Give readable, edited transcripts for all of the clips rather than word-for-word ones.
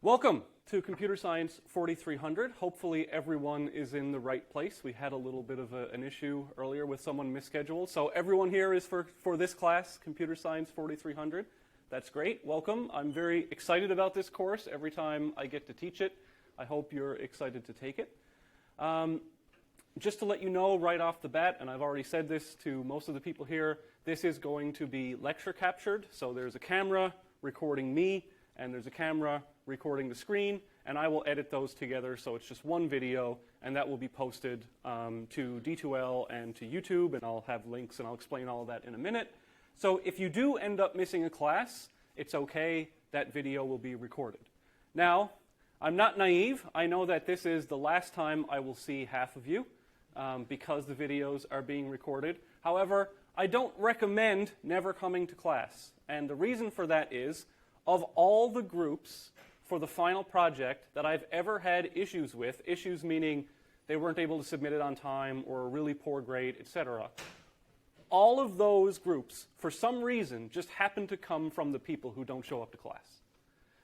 Welcome to Computer Science 4300. Hopefully everyone is in the right place. We had a little bit of an issue earlier with someone misscheduled. So everyone here is for this class, Computer Science 4300. That's great. Welcome. I'm very excited about this course every time I get to teach it. I hope you're excited to take it. Just to let you know right off the bat, and I've already said this to most of the people here, this is going to be lecture captured. So there's a camera recording me, and there's a camera recording the screen, and I will edit those together so it's just one video, and that will be posted to D2L and to YouTube, and I'll have links and I'll explain all of that in a minute. So if you do end up missing a class, it's okay, that video will be recorded. Now, I'm not naive. I know that this is the last time I will see half of you because the videos are being recorded. However, I don't recommend never coming to class, and the reason for that is, of all the groups for the final project that I've ever had issues with, issues meaning they weren't able to submit it on time or a really poor grade, etc., all of those groups, for some reason, just happen to come from the people who don't show up to class.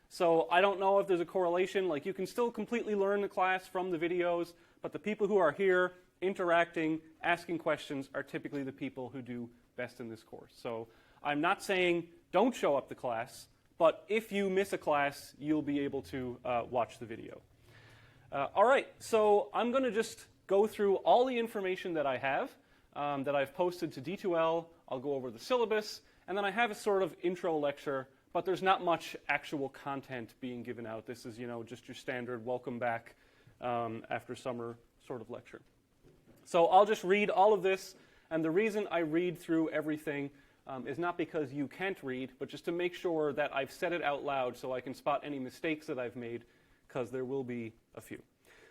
So I don't know if there's a correlation. Like, you can still completely learn the class from the videos, but the people who are here interacting, asking questions are typically the people who do best in this course. So I'm not saying don't show up to class, but if you miss a class, you'll be able to watch the video. All right, so I'm going to just go through all the information that I have, that I've posted to D2L. I'll go over the syllabus, and then I have a sort of intro lecture, but there's not much actual content being given out. This is, just your standard welcome back after summer sort of lecture. So I'll just read all of this, and the reason I read through everything is not because you can't read, but just to make sure that I've said it out loud so I can spot any mistakes that I've made, because there will be a few.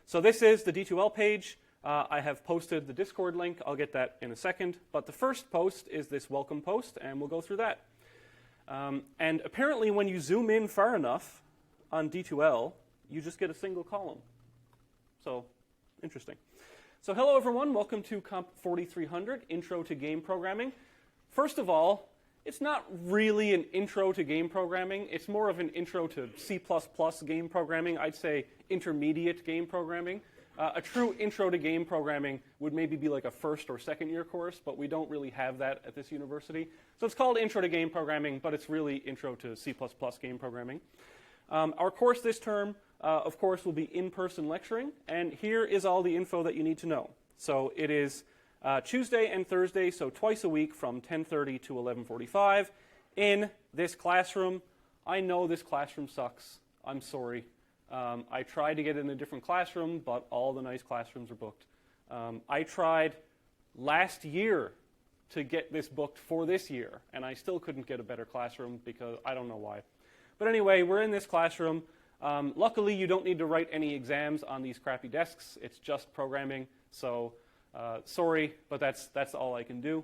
So this is the D2L page. I have posted the Discord link. I'll get that in a second. But the first post is this welcome post, and we'll go through that. And apparently when you zoom in far enough on D2L, you just get a single column. So interesting. So hello, everyone. Welcome to COMP4300, Intro to Game Programming. First of all, it's not really an intro to game programming. It's more of an intro to C++ game programming. I'd say intermediate game programming. A true intro to game programming would maybe be like a first or second year course, but we don't really have that at this university. So it's called Intro to Game Programming, but it's really Intro to C++ game programming. Our course this term, of course, will be in-person lecturing, and here is all the info that you need to know. So it is Tuesday and Thursday, so twice a week from 10:30 to 11:45 in this classroom. I know this classroom sucks. I'm sorry. I tried to get in a different classroom, but all the nice classrooms are booked. I tried last year to get this booked for this year, and I still couldn't get a better classroom because I don't know why. But anyway, we're in this classroom. Luckily, you don't need to write any exams on these crappy desks. It's just programming, so sorry, but that's all I can do.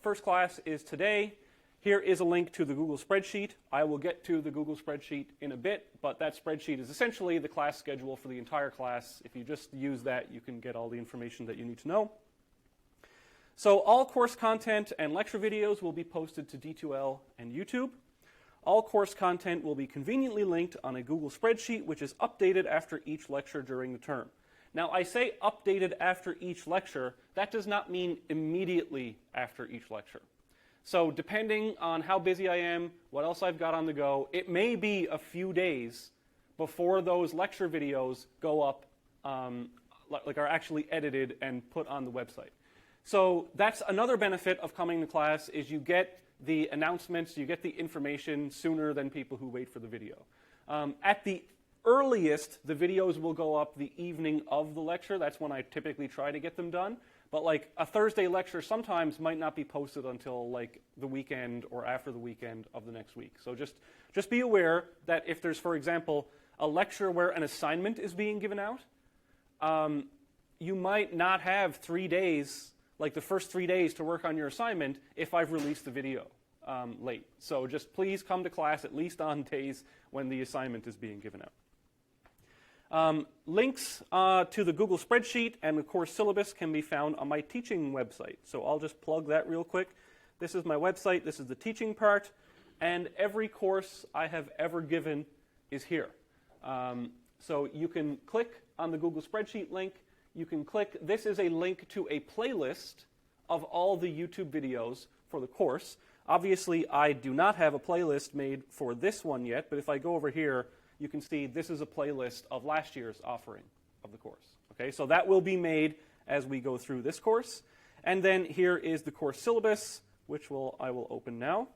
First class is today. Here is a link to the Google Spreadsheet. I will get to the Google Spreadsheet in a bit, but that spreadsheet is essentially the class schedule for the entire class. If you just use that, you can get all the information that you need to know. So all course content and lecture videos will be posted to D2L and YouTube. All course content will be conveniently linked on a Google Spreadsheet, which is updated after each lecture during the term. Now, I say updated after each lecture. That does not mean immediately after each lecture. So depending on how busy I am, what else I've got on the go, it may be a few days before those lecture videos go up, are actually edited and put on the website. So that's another benefit of coming to class is you get the announcements, you get the information sooner than people who wait for the video. At the earliest, the videos will go up the evening of the lecture. That's when I typically try to get them done. But like a Thursday lecture sometimes might not be posted until like the weekend or after the weekend of the next week. So just be aware that if there's, for example, a lecture where an assignment is being given out, you might not have 3 days, like the first 3 days to work on your assignment if I've released the video late. So just please come to class at least on days when the assignment is being given out. Links to the Google Spreadsheet and the course syllabus can be found on my teaching website. So I'll just plug that real quick. This is my website. This is the teaching part. And every course I have ever given is here. So you can click on the Google Spreadsheet link. You can click, this is a link to a playlist of all the YouTube videos for the course. Obviously, I do not have a playlist made for this one yet, but if I go over here, you can see this is a playlist of last year's offering of the course. Okay, so that will be made as we go through this course. And then here is the course syllabus, which I will open now.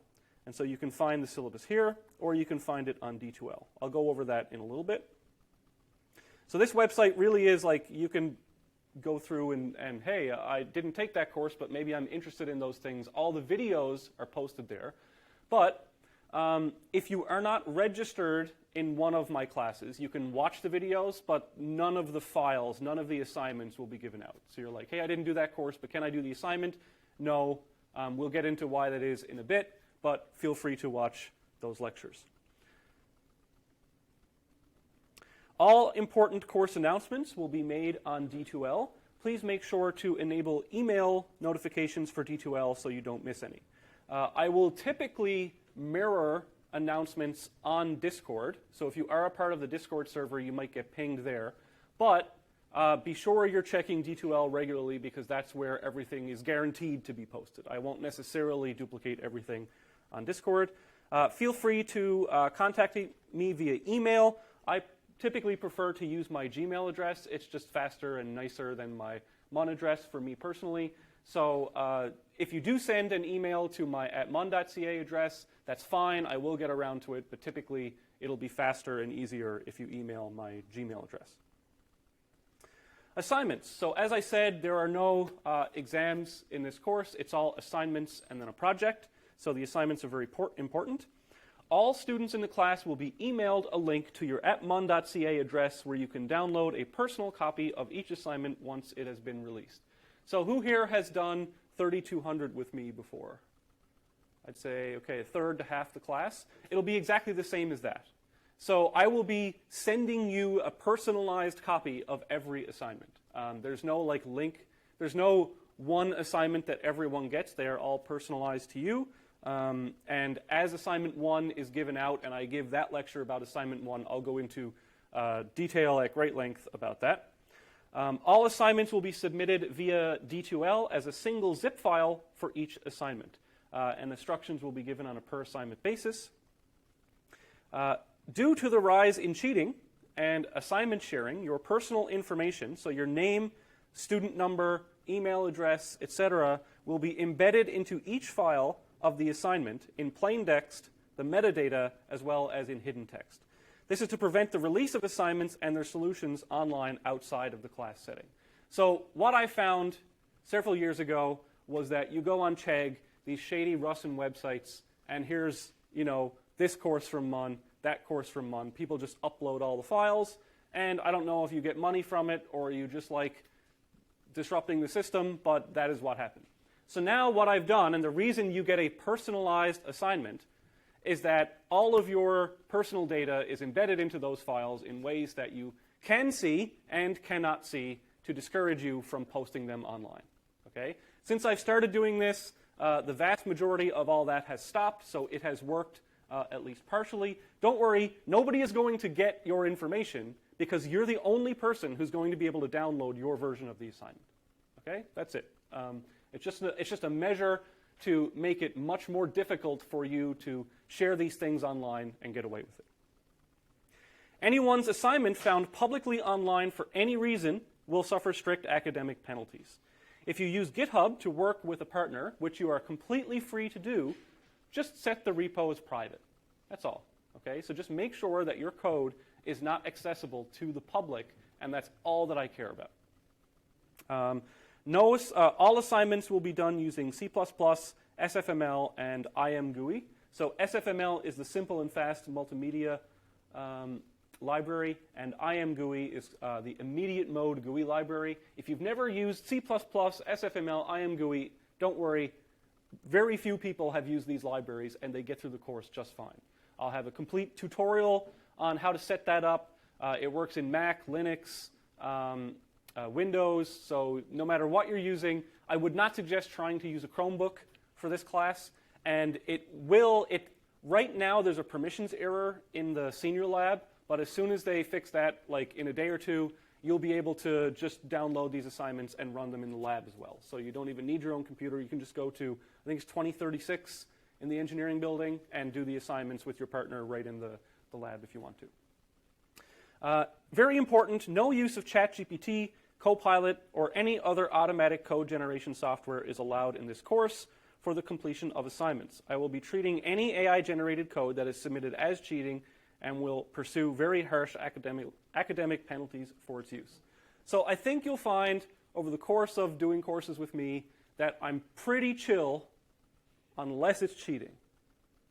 And so you can find the syllabus here, or you can find it on D2L. I'll go over that in a little bit. So this website really is like you can go through and hey, I didn't take that course, but maybe I'm interested in those things. All the videos are posted there. But if you are not registered in one of my classes, you can watch the videos, but none of the files, none of the assignments will be given out. So you're like, hey, I didn't do that course, but can I do the assignment? No. We'll get into why that is in a bit, but feel free to watch those lectures. All important course announcements will be made on D2L. Please make sure to enable email notifications for D2L so you don't miss any. I will typically mirror announcements on Discord. So if you are a part of the Discord server, you might get pinged there. But be sure you're checking D2L regularly because that's where everything is guaranteed to be posted. I won't necessarily duplicate everything on Discord. Feel free to contact me via email. I typically prefer to use my Gmail address. It's just faster and nicer than my Mon address for me personally. So if you do send an email to my @mon.ca address, that's fine. I will get around to it, but typically it'll be faster and easier if you email my Gmail address. Assignments. So as I said, there are no exams in this course. It's all assignments and then a project. So the assignments are very important. All students in the class will be emailed a link to your @mon.ca address where you can download a personal copy of each assignment once it has been released. So who here has done 3200 with me before? I'd say, okay, a third to half the class. It'll be exactly the same as that. So I will be sending you a personalized copy of every assignment. There's no link. There's no one assignment that everyone gets. They are all personalized to you. And as assignment 1 is given out and I give that lecture about assignment 1, I'll go into detail at great length about that. All assignments will be submitted via D2L as a single zip file for each assignment. And instructions will be given on a per assignment basis. Due to the rise in cheating and assignment sharing, your personal information, so your name, student number, email address, etc., will be embedded into each file of the assignment in plain text, the metadata, as well as in hidden text. This is to prevent the release of assignments and their solutions online outside of the class setting. So what I found several years ago was that you go on Chegg, these shady Russian websites, and here's, this course from Mon, that course from Mon. People just upload all the files, and I don't know if you get money from it or you just like disrupting the system, but that is what happened. So now what I've done, and the reason you get a personalized assignment, is that all of your personal data is embedded into those files in ways that you can see and cannot see to discourage you from posting them online. Okay? Since I've started doing this, the vast majority of all that has stopped, so it has worked at least partially. Don't worry, nobody is going to get your information because you're the only person who's going to be able to download your version of the assignment. Okay? That's it. It's just a measure to make it much more difficult for you to share these things online and get away with it. Anyone's assignment found publicly online for any reason will suffer strict academic penalties. If you use GitHub to work with a partner, which you are completely free to do, just set the repo as private. That's all. Okay? So just make sure that your code is not accessible to the public, and that's all that I care about. All assignments will be done using C++, SFML, and IMGUI. So SFML is the simple and fast multimedia library, and IMGUI is the immediate mode GUI library. If you've never used C++, SFML, IMGUI, don't worry. Very few people have used these libraries, and they get through the course just fine. I'll have a complete tutorial on how to set that up. It works in Mac, Linux, Windows, so no matter what you're using, I would not suggest trying to use a Chromebook for this class. And right now there's a permissions error in the senior lab. but as soon as they fix that, like in a day or two, you'll be able to just download these assignments and run them in the lab as well. So you don't even need your own computer. You can just go to, I think it's 2036 in the engineering building and do the assignments with your partner right in the lab if you want to. Very important, no use of ChatGPT, Copilot, or any other automatic code generation software is allowed in this course for the completion of assignments. I will be treating any AI-generated code that is submitted as cheating and will pursue very harsh academic penalties for its use. So I think you'll find over the course of doing courses with me that I'm pretty chill unless it's cheating.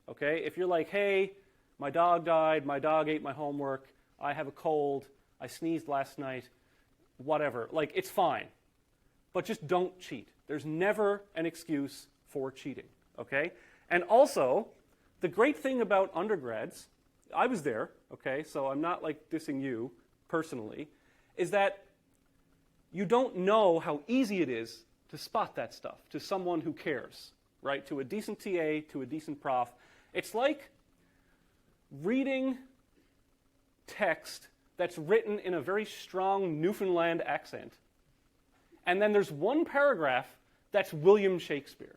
Okay? If you're like, hey, my dog died, my dog ate my homework, I have a cold, I sneezed last night, whatever, like it's fine. But just don't cheat. There's never an excuse for cheating. Okay? And also, the great thing about undergrads, I was there, okay, so I'm not like dissing you personally, is that you don't know how easy it is to spot that stuff to someone who cares, right? To a decent TA, to a decent prof. It's like reading text that's written in a very strong Newfoundland accent, and then there's one paragraph that's William Shakespeare.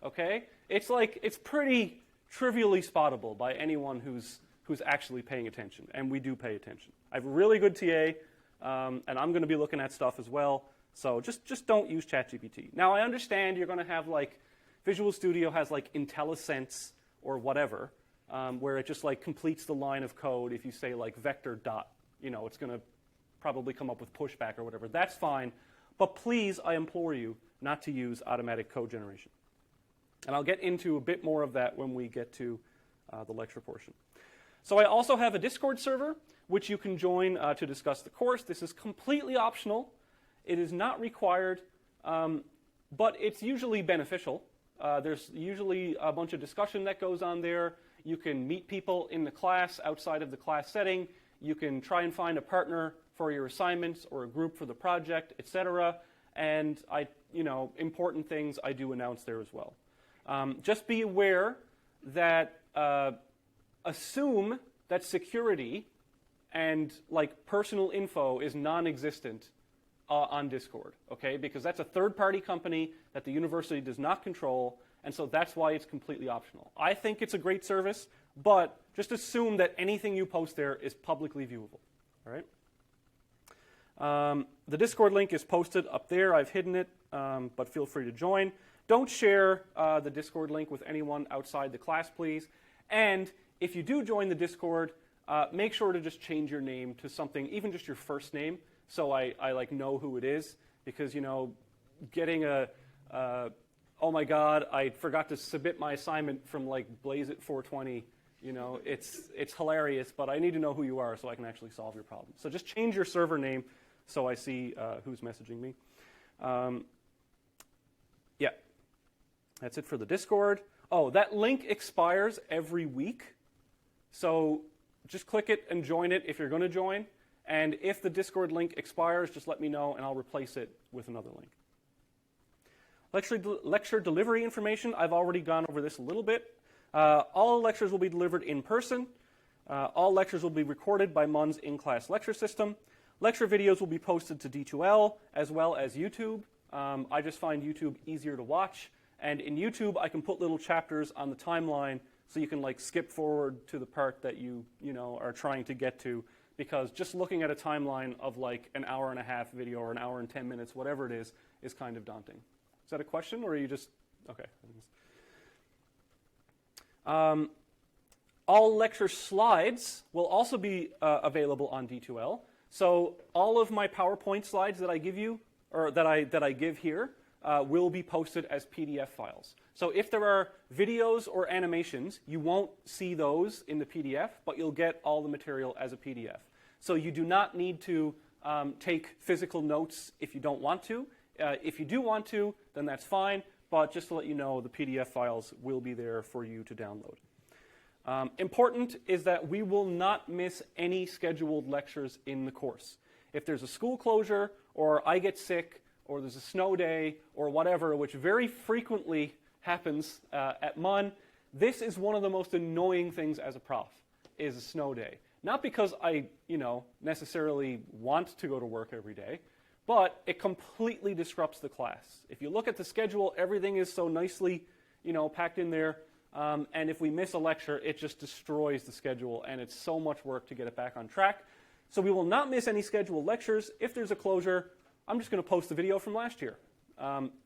Okay? It's like, it's pretty trivially spottable by anyone who's actually paying attention, and we do pay attention. I have a really good TA, and I'm going to be looking at stuff as well, so just don't use ChatGPT. Now, I understand you're going to have, like, Visual Studio has, like, IntelliSense or whatever, where it just, like, completes the line of code if you say, like, vector dot. You know, it's going to probably come up with pushback or whatever. That's fine, but please, I implore you not to use automatic code generation. And I'll get into a bit more of that when we get to the lecture portion. So I also have a Discord server, which you can join to discuss the course. This is completely optional. It is not required, but it's usually beneficial. There's usually a bunch of discussion that goes on there. You can meet people in the class outside of the class setting. You can try and find a partner for your assignments or a group for the project, etc. And important things I do announce there as well. Just be aware that assume that security and like personal info is non-existent on Discord, okay? Because that's a third-party company that the university does not control, and so that's why it's completely optional. I think it's a great service, but just assume that anything you post there is publicly viewable, all right? The Discord link is posted up there. I've hidden it, but feel free to join. Don't share the Discord link with anyone outside the class, please. And if you do join the Discord, make sure to just change your name to something, even just your first name, so I like know who it is. Because, getting oh my God, I forgot to submit my assignment from like Blaze at 420, it's hilarious, but I need to know who you are so I can actually solve your problem. So just change your server name so I see who's messaging me. Yeah. That's it for the Discord. Oh, that link expires every week. So just click it and join it if you're going to join. And if the Discord link expires, just let me know and I'll replace it with another link. Lecture delivery information, I've already gone over this a little bit. All lectures will be delivered in person. All lectures will be recorded by MUN's in-class lecture system. Lecture videos will be posted to D2L as well as YouTube. I just find YouTube easier to watch. And in YouTube, I can put little chapters on the timeline so you can like skip forward to the part that you are trying to get to, because just looking at a timeline of like an hour and a half video or an hour and 10 minutes, whatever it is kind of daunting. Is that a question, or are you just, okay. All lecture slides will also be available on D2L. So all of my PowerPoint slides that I give you, or that I give here, will be posted as PDF files. So if there are videos or animations, you won't see those in the PDF, but you'll get all the material as a PDF. So you do not need to take physical notes if you don't want to. If you do want to, then that's fine, but just to let you know, the PDF files will be there for you to download. Important is that we will not miss any scheduled lectures in the course. If there's a school closure, or I get sick, or there's a snow day, or whatever, which very frequently happens at MUN, this is one of the most annoying things as a prof, is a snow day. Not because I, necessarily want to go to work every day, but it completely disrupts the class. If you look at the schedule, everything is so nicely, packed in there. And if we miss a lecture, it just destroys the schedule, and it's so much work to get it back on track. So we will not miss any scheduled lectures. If there's a closure, I'm just going to post the video from last year.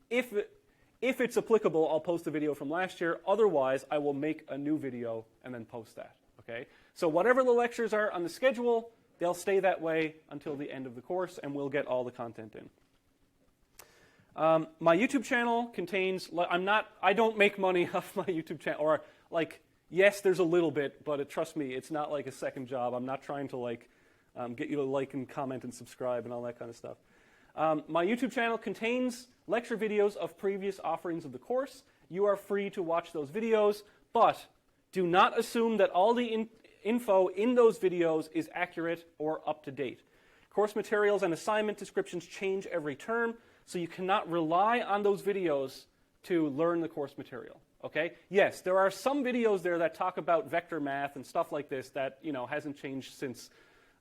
If it's applicable, I'll post the video from last year. Otherwise, I will make a new video and then post that. Okay? So whatever the lectures are on the schedule, they'll stay that way until the end of the course, and we'll get all the content in. My YouTube channel contains, I don't make money off my YouTube channel, or yes, there's a little bit, but trust me, it's not like a second job. I'm not trying to get you to like and comment and subscribe and all that kind of stuff. My YouTube channel contains lecture videos of previous offerings of the course. You are free to watch those videos, but do not assume that all the info in those videos is accurate or up to date. Course materials and assignment descriptions change every term, so you cannot rely on those videos to learn the course material. Okay? Yes, there are some videos there that talk about vector math and stuff like this that hasn't changed since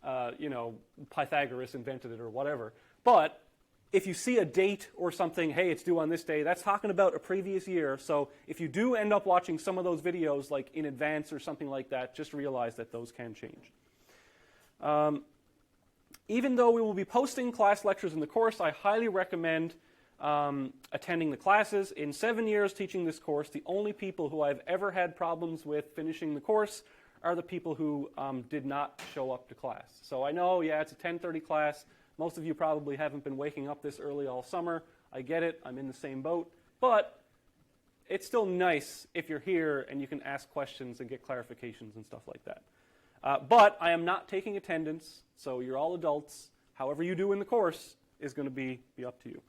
Pythagoras invented it or whatever. But if you see a date or something, hey, it's due on this day, that's talking about a previous year. So if you do end up watching some of those videos in advance or something like that, just realize that those can change. Even though we will be posting class lectures in the course, I highly recommend attending the classes. In 7 years teaching this course, the only people who I've ever had problems with finishing the course are the people who did not show up to class. So I know, yeah, it's a 10:30 class. Most of you probably haven't been waking up this early all summer. I get it. I'm in the same boat. But it's still nice if you're here and you can ask questions and get clarifications and stuff like that. But I am not taking attendance, so you're all adults. However you do in the course is going to be up to you.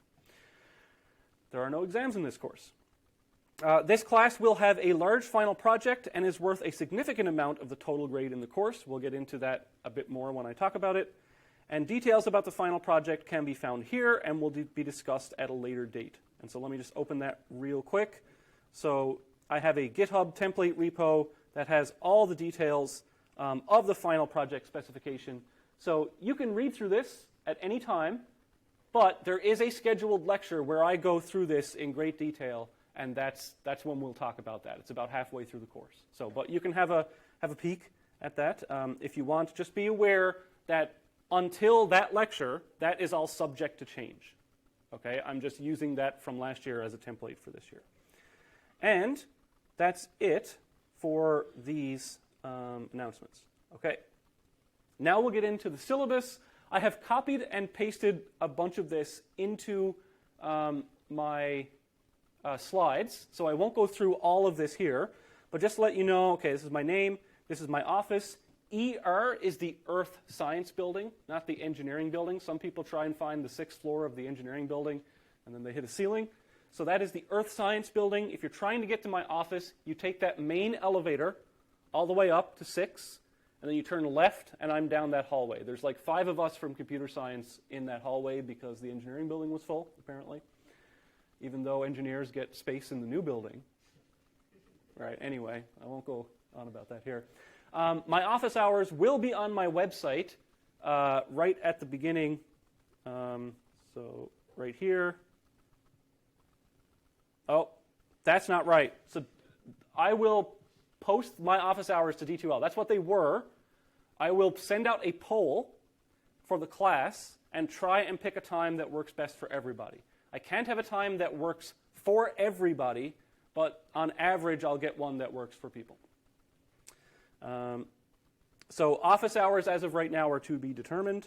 There are no exams in this course. This class will have a large final project and is worth a significant amount of the total grade in the course. We'll get into that a bit more when I talk about it. And details about the final project can be found here and will be discussed at a later date. And so let me just open that real quick. So I have a GitHub template repo that has all the details of the final project specification. So you can read through this at any time, but there is a scheduled lecture where I go through this in great detail, and that's when we'll talk about that. It's about halfway through the course. So, but you can have a peek at that if you want. Just be aware that until that lecture, that is all subject to change. Okay, I'm just using that from last year as a template for this year. And that's it for these announcements. Okay, now we'll get into the syllabus. I have copied and pasted a bunch of this into my slides, so I won't go through all of this here, but just to let you know, okay, this is my name, this is my office. ER is the Earth Science Building, not the engineering building. Some people try and find the 6th floor of the engineering building, and then they hit a ceiling. So that is the Earth Science Building. If you're trying to get to my office, you take that main elevator all the way up to 6, and then you turn left, and I'm down that hallway. There's like 5 of us from computer science in that hallway because the engineering building was full, apparently, even though engineers get space in the new building. Right, anyway, I won't go on about that here. My office hours will be on my website right at the beginning. So right here. Oh, that's not right. So I will post my office hours to D2L. That's what they were. I will send out a poll for the class and try and pick a time that works best for everybody. I can't have a time that works for everybody, but on average, I'll get one that works for people. So office hours as of right now are to be determined.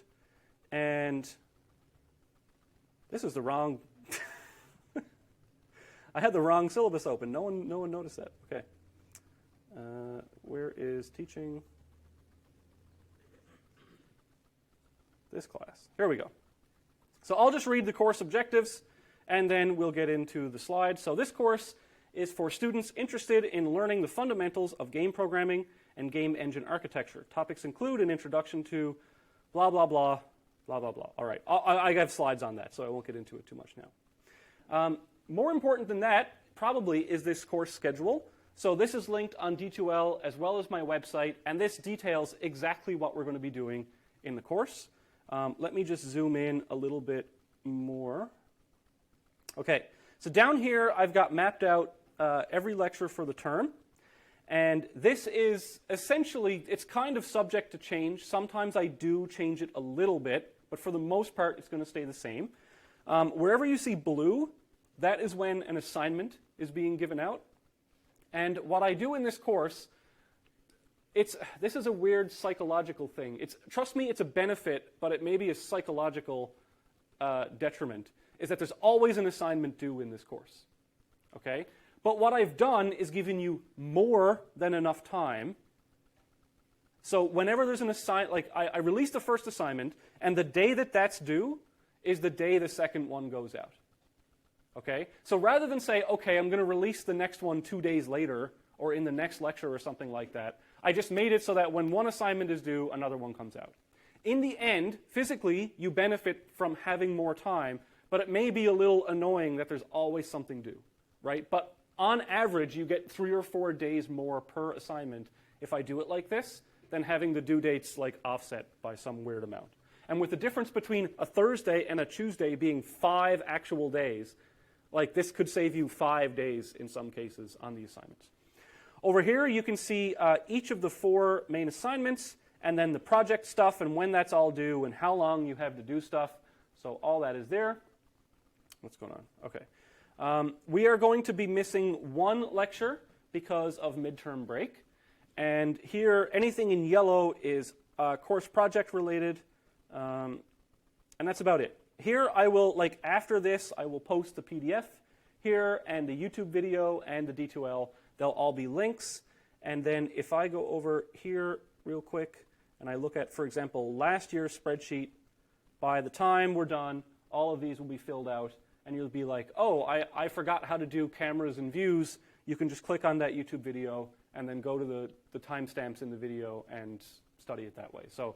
And this is the wrong... I had the wrong syllabus open. No one noticed that. Okay. Where is teaching this class? Here we go. So I'll just read the course objectives, and then we'll get into the slides. So this course is for students interested in learning the fundamentals of game programming and game engine architecture. Topics include an introduction to blah, blah, blah, blah, blah, blah. All right. I have slides on that, so I won't get into it too much now. More important than that, probably, is this course schedule. So this is linked on D2L as well as my website, and this details exactly what we're going to be doing in the course. Let me just zoom in a little bit more. Okay, so down here I've got mapped out every lecture for the term. And this is essentially, it's kind of subject to change. Sometimes I do change it a little bit, but for the most part, it's going to stay the same. Wherever you see blue, that is when an assignment is being given out. And what I do in this course, this is a weird psychological thing. Trust me, it's a benefit, but it may be a psychological detriment, is that there's always an assignment due in this course. Okay? But what I've done is given you more than enough time. So whenever there's an assignment, like I release the first assignment, and the day that that's due is the day the second one goes out. Okay? So rather than say, okay, I'm going to release the next one 2 days later, or in the next lecture or something like that, I just made it so that when one assignment is due, another one comes out. In the end, physically, you benefit from having more time, but it may be a little annoying that there's always something due, right? But on average, you get 3 or 4 days more per assignment if I do it like this than having the due dates like offset by some weird amount. And with the difference between a Thursday and a Tuesday being 5 actual days, like this could save you 5 days in some cases on the assignments. Over here, you can see each of the 4 main assignments and then the project stuff and when that's all due and how long you have to do stuff. So all that is there. What's going on? Okay. We are going to be missing 1 lecture because of midterm break. And here, anything in yellow is course project related. And that's about it. Here I will, like after this, I will post the PDF here and the YouTube video and the D2L. They'll all be links. And then if I go over here real quick and I look at, for example, last year's spreadsheet, by the time we're done, all of these will be filled out. And you'll be like, oh, I forgot how to do cameras and views. You can just click on that YouTube video and then go to the timestamps in the video and study it that way. So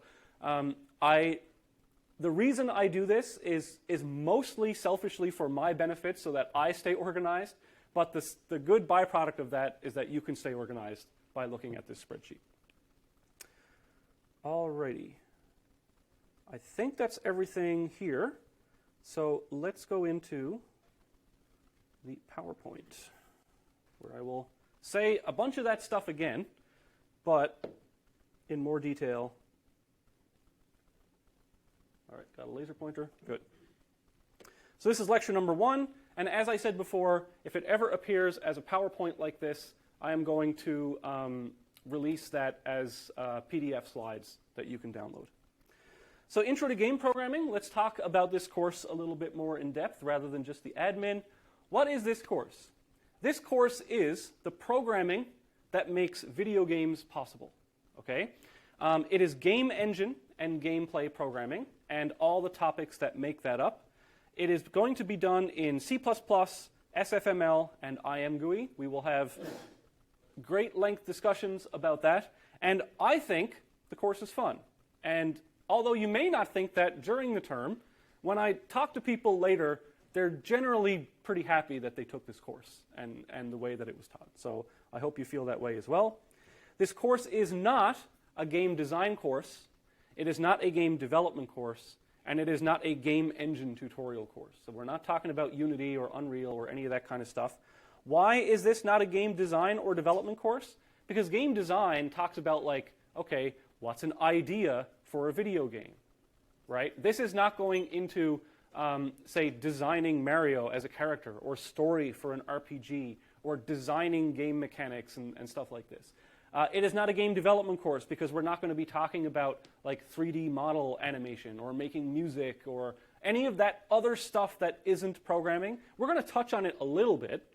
the reason I do this is mostly selfishly for my benefit so that I stay organized. But the good byproduct of that is that you can stay organized by looking at this spreadsheet. Alrighty. I think that's everything here. So let's go into the PowerPoint, where I will say a bunch of that stuff again, but in more detail. All right, got a laser pointer? Good. So this is lecture number 1, and as I said before, if it ever appears as a PowerPoint like this, I am going to release that as PDF slides that you can download. So intro to game programming, let's talk about this course a little bit more in depth rather than just the admin. What is this course? This course is the programming that makes video games possible. Okay? It is game engine and gameplay programming and all the topics that make that up. It is going to be done in C++, SFML, and IMGUI. We will have great length discussions about that. And I think the course is fun. And although you may not think that during the term, when I talk to people later, they're generally pretty happy that they took this course and the way that it was taught. So I hope you feel that way as well. This course is not a game design course. It is not a game development course. And it is not a game engine tutorial course. So we're not talking about Unity or Unreal or any of that kind of stuff. Why is this not a game design or development course? Because game design talks about like, okay, what's an idea for a video game, right? This is not going into, say, designing Mario as a character or story for an RPG or designing game mechanics and stuff like this. It is not a game development course because we're not going to be talking about like 3D model animation or making music or any of that other stuff that isn't programming. We're going to touch on it a little bit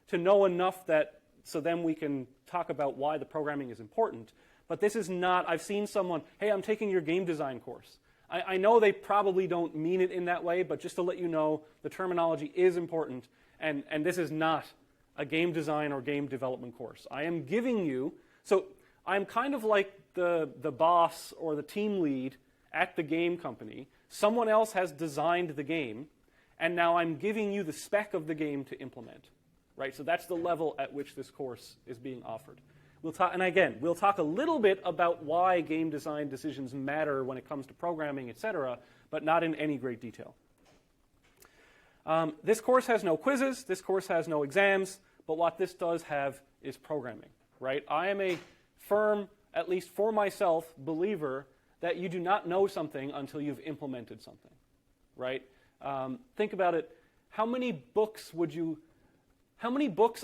to know enough that so then we can talk about why the programming is important. But this is not, I've seen someone, hey, I'm taking your game design course. I know they probably don't mean it in that way, but just to let you know, the terminology is important, and this is not a game design or game development course. I am giving you, so I'm kind of like the boss or the team lead at the game company. Someone else has designed the game, and now I'm giving you the spec of the game to implement, right? So that's the level at which this course is being offered. And again, we'll talk a little bit about why game design decisions matter when it comes to programming, etc., but not in any great detail. This course has no quizzes. This course has no exams. But what this does have is programming, right? I am a firm, at least for myself, believer that you do not know something until you've implemented something, right? Think about it. How many books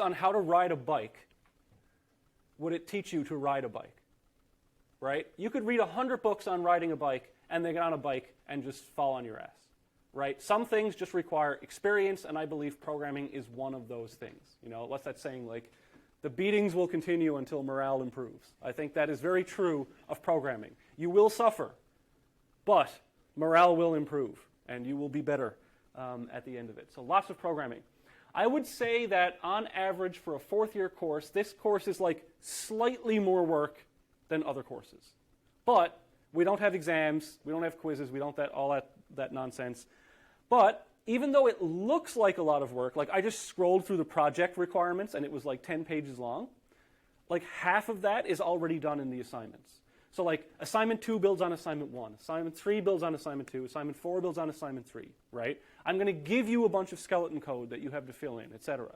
on how to ride a bike would it teach you to ride a bike, right? You could read 100 books on riding a bike and then get on a bike and just fall on your ass, right? Some things just require experience, and I believe programming is one of those things. You know, what's that saying, like, the beatings will continue until morale improves. I think that is very true of programming. You will suffer, but morale will improve, and you will be better at the end of it. So lots of programming. I would say that on average for a fourth-year course, this course is like slightly more work than other courses. But we don't have exams, we don't have quizzes, we don't have all that nonsense. But even though it looks like a lot of work, like I just scrolled through the project requirements and it was like 10 pages long, like half of that is already done in the assignments. So like assignment 2 builds on assignment 1, assignment 3 builds on assignment 2, assignment 4 builds on assignment 3, right? I'm going to give you a bunch of skeleton code that you have to fill in, etc.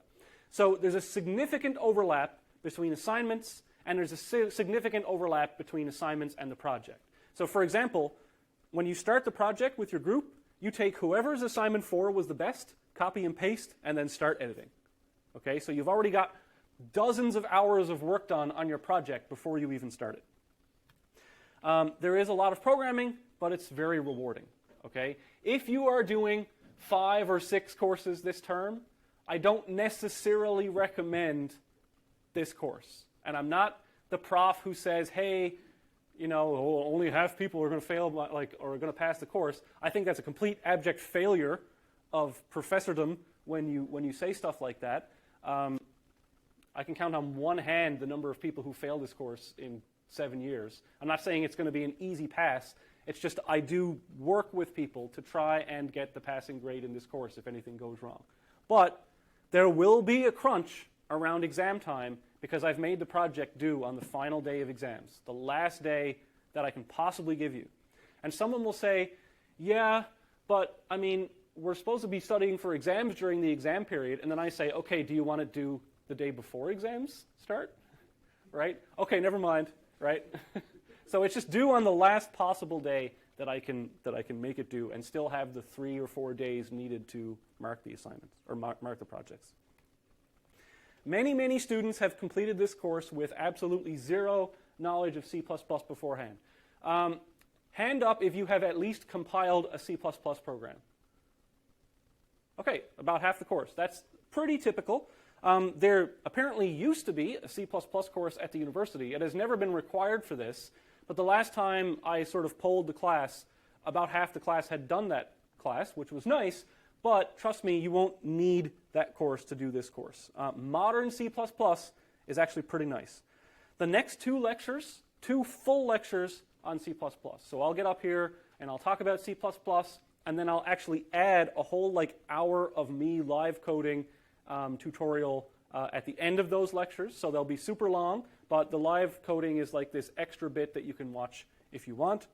So there's a significant overlap between assignments, and there's a significant overlap between assignments and the project. So for example, when you start the project with your group, you take whoever's assignment 4 was the best, copy and paste, and then start editing. Okay, so you've already got dozens of hours of work done on your project before you even start it. There is a lot of programming, but it's very rewarding. Okay, if you are doing 5 or 6 courses this term, I don't necessarily recommend this course. And I'm not the prof who says, hey, you know, only half people are going to fail, or are going to pass the course. I think that's a complete abject failure of professordom when you say stuff like that. I can count on one hand the number of people who fail this course in 7 years. I'm not saying it's going to be an easy pass. It's just I do work with people to try and get the passing grade in this course if anything goes wrong. But there will be a crunch around exam time because I've made the project due on the final day of exams, the last day that I can possibly give you. And someone will say, yeah, but I mean, we're supposed to be studying for exams during the exam period. And then I say, okay, do you want to do the day before exams start? Right? Okay, never mind. Right? So it's just due on the last possible day that I can make it due and still have the 3 or 4 days needed to mark the assignments or mark the projects. Many, many students have completed this course with absolutely zero knowledge of C++ beforehand. Hand up if you have at least compiled a C++ program. Okay, about half the course. That's pretty typical. There apparently used to be a C++ course at the university. It has never been required for this, but the last time I sort of polled the class, about half the class had done that class, which was nice, but trust me, you won't need that course to do this course. Modern C++ is actually pretty nice. The next 2 lectures, 2 full lectures on C++. So I'll get up here and I'll talk about C++, and then I'll actually add a whole hour of me live coding tutorial at the end of those lectures. So they'll be super long, but the live coding is like this extra bit that you can watch if you want.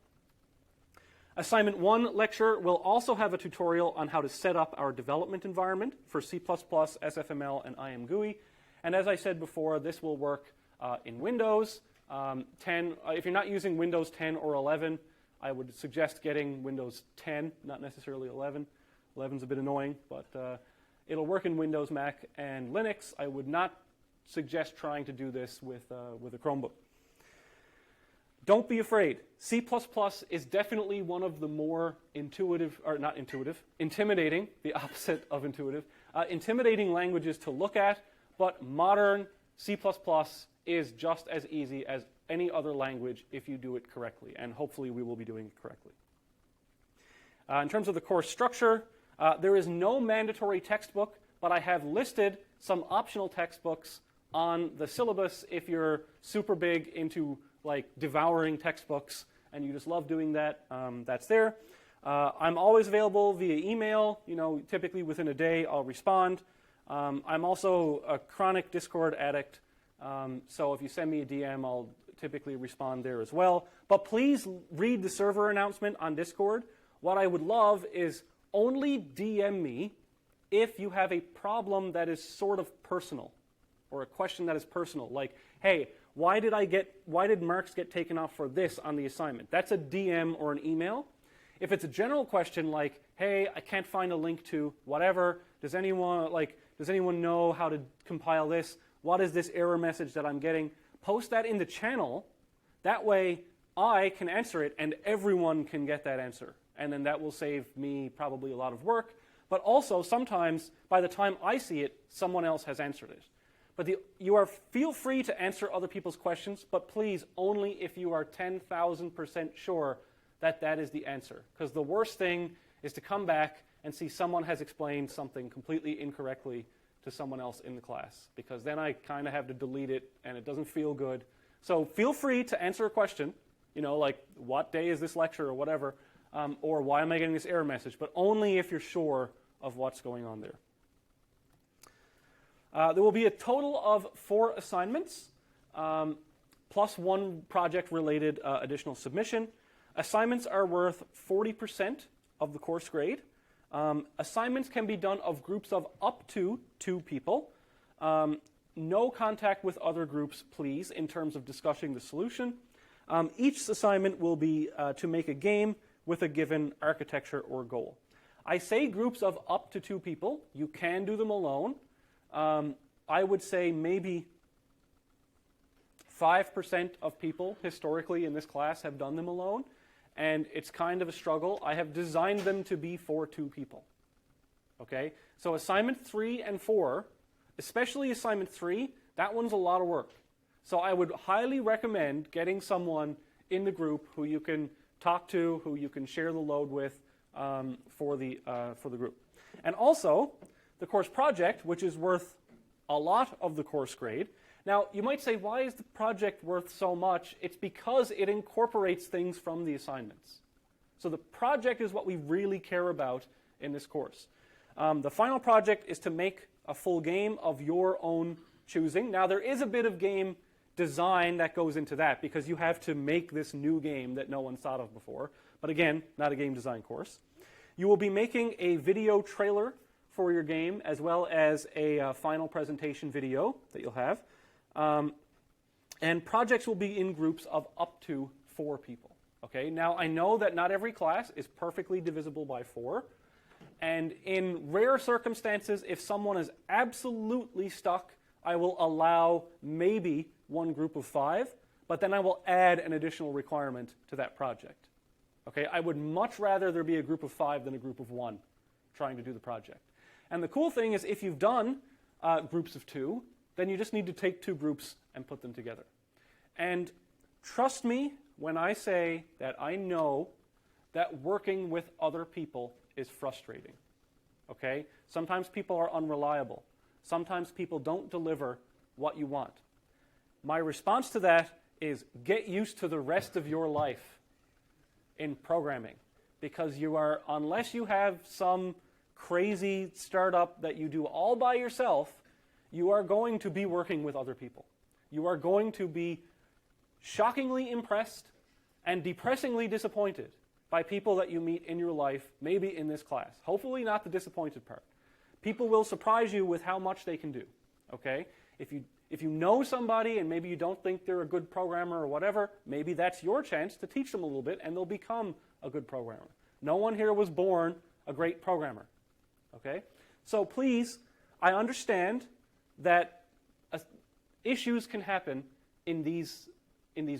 Assignment 1 lecture will also have a tutorial on how to set up our development environment for C++, SFML, and IMGUI. And as I said before, this will work in Windows 10. If you're not using Windows 10 or 11, I would suggest getting Windows 10, not necessarily 11. 11's a bit annoying, but it'll work in Windows, Mac, and Linux. I would not suggest trying to do this with a Chromebook. Don't be afraid. C++ is definitely one of the more intimidating, the opposite of intuitive, intimidating languages to look at, but modern C++ is just as easy as any other language if you do it correctly, and hopefully we will be doing it correctly. In terms of the course structure, there is no mandatory textbook, but I have listed some optional textbooks on the syllabus if you're super big into devouring textbooks and you just love doing that. That's there. I'm always available via email. Typically within a day I'll respond. I'm also a chronic Discord addict, so if you send me a DM, I'll typically respond there as well. But please read the server announcement on Discord. What I would love is only DM me if you have a problem that is sort of personal, or a question that is personal, like, hey, why did marks get taken off for this on the assignment? That's a DM or an email. If it's a general question like, hey, I can't find a link to whatever, does anyone know how to compile this? What is this error message that I'm getting? Post that in the channel. That way I can answer it and everyone can get that answer. And then that will save me probably a lot of work. But also sometimes by the time I see it, someone else has answered it. But feel free to answer other people's questions, but please only if you are 10,000% sure that that is the answer. Because the worst thing is to come back and see someone has explained something completely incorrectly to someone else in the class. Because then I kind of have to delete it and it doesn't feel good. So feel free to answer a question, like what day is this lecture or whatever, or why am I getting this error message, but only if you're sure of what's going on there. There will be a total of 4 assignments, plus 1 project-related additional submission. Assignments are worth 40% of the course grade. Assignments can be done of groups of up to 2 people. No contact with other groups, please, in terms of discussing the solution. Each assignment will be to make a game with a given architecture or goal. I say groups of up to 2 people. You can do them alone. I would say maybe 5% of people historically in this class have done them alone, and it's kind of a struggle. I have designed them to be for 2 people. Okay? So assignment 3 and 4, especially assignment 3, that one's a lot of work. So I would highly recommend getting someone in the group who you can talk to, who you can share the load with for the group. And also, the course project, which is worth a lot of the course grade. Now, you might say, why is the project worth so much? It's because it incorporates things from the assignments. So the project is what we really care about in this course. The final project is to make a full game of your own choosing. Now, there is a bit of game design that goes into that because you have to make this new game that no one's thought of before. But again, not a game design course. You will be making a video trailer for your game, as well as a final presentation video that you'll have. And projects will be in groups of up to 4 people. Okay? Now, I know that not every class is perfectly divisible by 4. And in rare circumstances, if someone is absolutely stuck, I will allow maybe 1 group of 5, but then I will add an additional requirement to that project. Okay? I would much rather there be a group of 5 than a group of 1 trying to do the project. And the cool thing is if you've done groups of 2, then you just need to take 2 groups and put them together. And trust me when I say that I know that working with other people is frustrating. Okay? Sometimes people are unreliable. Sometimes people don't deliver what you want. My response to that is get used to the rest of your life in programming. Because unless you have some crazy startup that you do all by yourself, you are going to be working with other people. You are going to be shockingly impressed and depressingly disappointed by people that you meet in your life, maybe in this class. Hopefully not the disappointed part. People will surprise you with how much they can do. Okay? If you know somebody and maybe you don't think they're a good programmer or whatever, maybe that's your chance to teach them a little bit and they'll become a good programmer. No one here was born a great programmer. Okay? So please, I understand that issues can happen in these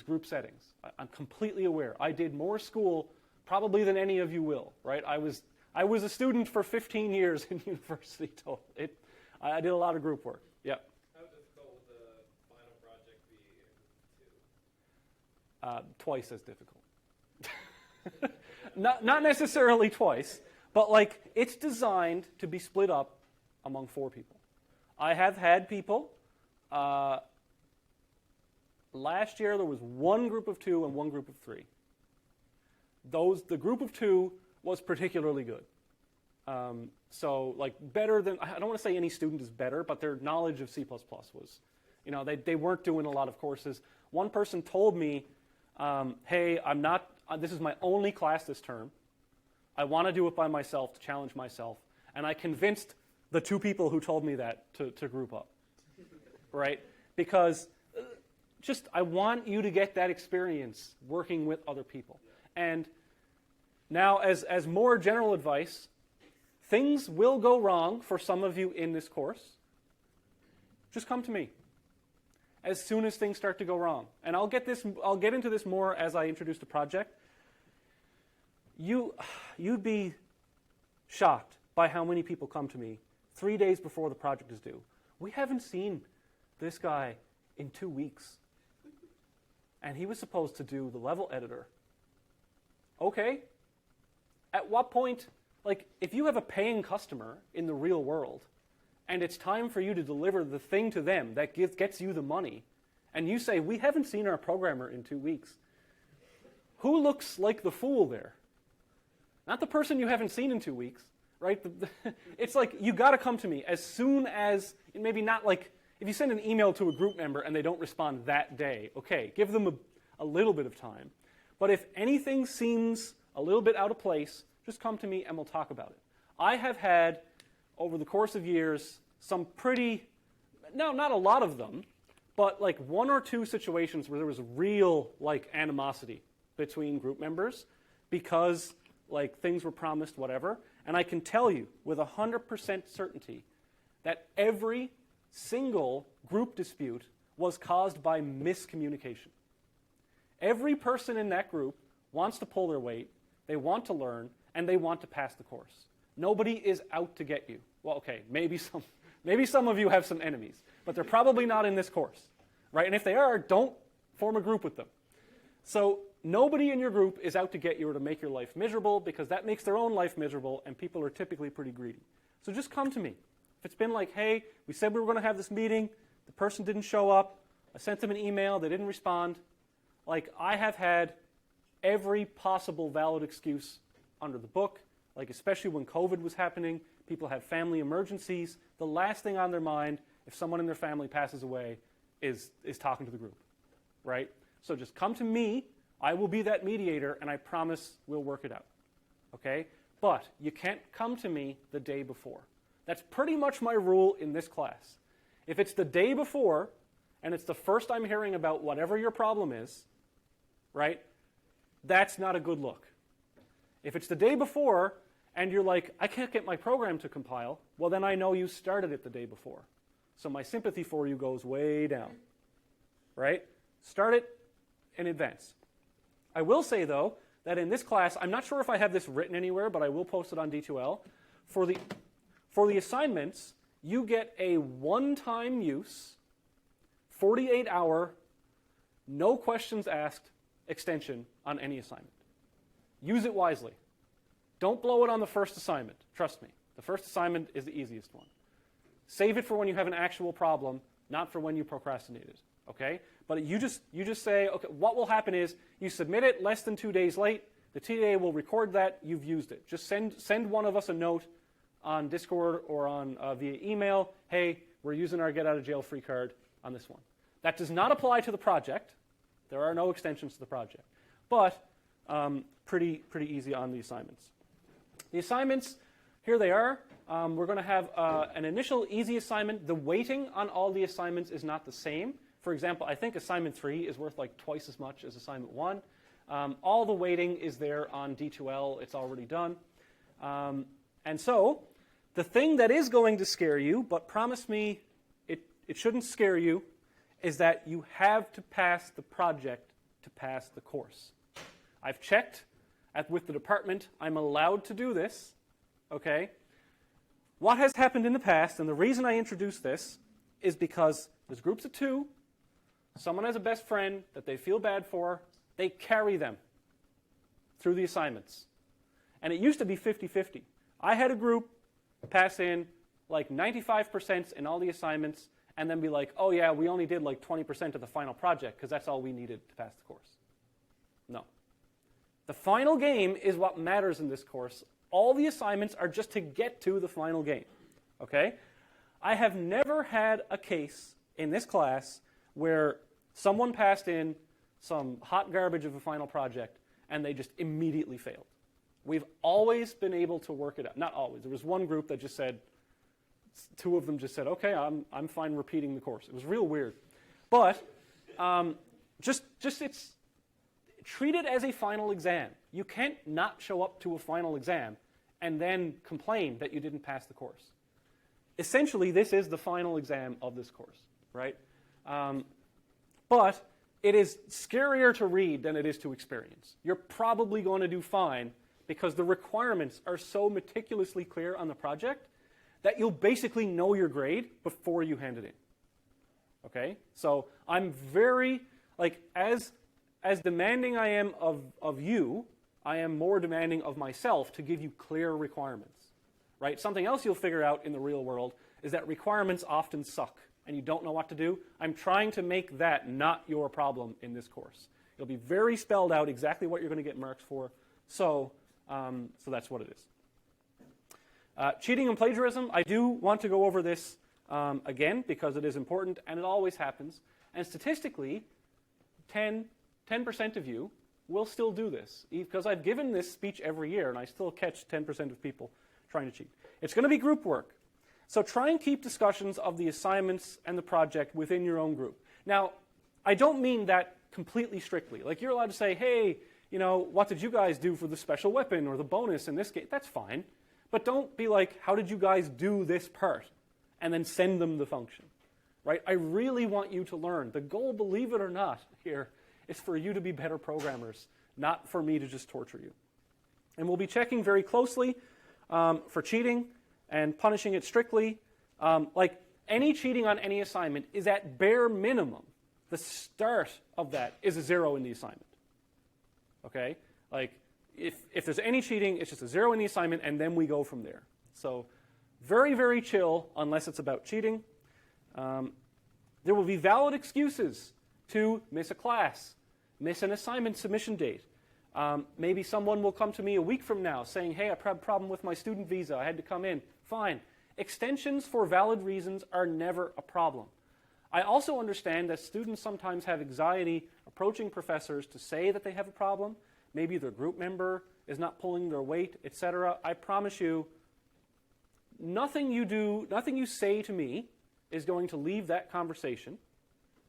group settings. I'm completely aware. I did more school probably than any of you will, right? I was a student for 15 years in university total. I did a lot of group work. Yeah. How difficult would the final project be in group 2? Twice as difficult. Not necessarily twice, but like it's designed to be split up among 4 people. I have had people. Last year there was 1 group of 2 and 1 group of 3. The group of 2 was particularly good. So like better than, I don't want to say any student is better, but their knowledge of C++ was, they weren't doing a lot of courses. One person told me, hey, this is my only class this term. I want to do it by myself to challenge myself. And I convinced the 2 people who told me that to group up, right? Because I want you to get that experience working with other people. And now, as more general advice, things will go wrong for some of you in this course. Just come to me as soon as things start to go wrong. And I'll get into this more as I introduce the project. You'd be shocked by how many people come to me 3 days before the project is due. We haven't seen this guy in 2 weeks. And he was supposed to do the level editor. Okay. At what point, like, if you have a paying customer in the real world, and it's time for you to deliver the thing to them that gets you the money, and you say, we haven't seen our programmer in 2 weeks, who looks like the fool there? Not the person you haven't seen in 2 weeks, right? It's like, you got to come to me as soon as, maybe not like, if you send an email to a group member and they don't respond that day, okay, give them a little bit of time. But if anything seems a little bit out of place, just come to me and we'll talk about it. I have had, over the course of years, some not a lot of them, but like 1 or 2 situations where there was real like animosity between group members because like things were promised, whatever. And I can tell you with 100% certainty that every single group dispute was caused by miscommunication. Every person in that group wants to pull their weight, they want to learn, and they want to pass the course. Nobody is out to get you. Well, okay, maybe some of you have some enemies, but they're probably not in this course, right? And if they are, don't form a group with them. So nobody in your group is out to get you or to make your life miserable, because that makes their own life miserable, and people are typically pretty greedy. So just come to me. If it's been like, hey, we said we were going to have this meeting, the person didn't show up, I sent them an email, they didn't respond. Like, I have had every possible valid excuse under the book, like especially when COVID was happening, people have family emergencies. The last thing on their mind, if someone in their family passes away, is talking to the group, right? So just come to me, I will be that mediator, and I promise we'll work it out, okay? But you can't come to me the day before. That's pretty much my rule in this class. If it's the day before, and it's the first I'm hearing about whatever your problem is, right, that's not a good look. If it's the day before, and you're like, I can't get my program to compile, well, then I know you started it the day before. So my sympathy for you goes way down, right? Start it in advance. I will say, though, that in this class, I'm not sure if I have this written anywhere, but I will post it on D2L. For the assignments, you get a one-time use, 48-hour, no questions asked extension on any assignment. Use it wisely. Don't blow it on the first assignment. Trust me. The first assignment is the easiest one. Save it for when you have an actual problem, not for when you procrastinated. Okay? But you just say, okay, what will happen is you submit it less than 2 days late. The TA will record that you've used it. Just send one of us a note on Discord or on via email. Hey, we're using our get out of jail free card on this one. That does not apply to the project. There are no extensions to the project. But pretty easy on the assignments. The assignments, here they are. We're going to have an initial easy assignment. The weighting on all the assignments is not the same. For example, I think assignment 3 is worth like twice as much as assignment 1. All the weighting is there on D2L. It's already done. And so the thing that is going to scare you, but promise me it shouldn't scare you, is that you have to pass the project to pass the course. I've checked with the department. I'm allowed to do this. Okay? What has happened in the past, and the reason I introduced this, is because there's groups of 2, someone has a best friend that they feel bad for, they carry them through the assignments. And it used to be 50-50. I had a group pass in like 95% in all the assignments, and then be like, oh yeah, we only did like 20% of the final project because that's all we needed to pass the course. No. The final game is what matters in this course All the assignments are just to get to the final game, okay? I have never had a case in this class where someone passed in some hot garbage of a final project and they just immediately failed. We've always been able to work it out. Not always. There was one group that just said, two of them just said, okay, I'm fine repeating the course. It was real weird. But just it's treat it as a final exam. You can't not show up to a final exam and then complain that you didn't pass the course. Essentially, this is the final exam of this course, right? But it is scarier to read than it is to experience. You're probably going to do fine because the requirements are so meticulously clear on the project that you'll basically know your grade before you hand it in. Okay? So I'm very, like, as demanding I am of you, I am more demanding of myself to give you clear requirements. Right? Something else you'll figure out in the real world is that requirements often suck and you don't know what to do. I'm trying to make that not your problem in this course. It'll be very spelled out exactly what you're going to get marks for. So that's what it is. Cheating and plagiarism, I do want to go over this again because it is important and it always happens. And statistically, 10% of you will still do this because I've given this speech every year and I still catch 10% of people trying to cheat. It's going to be group work. So try and keep discussions of the assignments and the project within your own group. Now, I don't mean that completely strictly. Like you're allowed to say, hey, you know, what did you guys do for the special weapon or the bonus in this game? That's fine. But don't be like, how did you guys do this part? And then send them the function. Right? I really want you to learn. The goal, believe it or not, here is for you to be better programmers, not for me to just torture you. And we'll be checking very closely for cheating and punishing it strictly. Like any cheating on any assignment is at bare minimum. The start of that is a 0 in the assignment. Okay? Like if there's any cheating, it's just a 0 in the assignment and then we go from there. So very, very chill unless it's about cheating. There will be valid excuses to miss a class, miss an assignment submission date. Maybe someone will come to me a week from now saying, hey, I had a problem with my student visa. I had to come in. Fine. Extensions for valid reasons are never a problem. I also understand that students sometimes have anxiety approaching professors to say that they have a problem. Maybe their group member is not pulling their weight, etc. I promise you, nothing you say to me is going to leave that conversation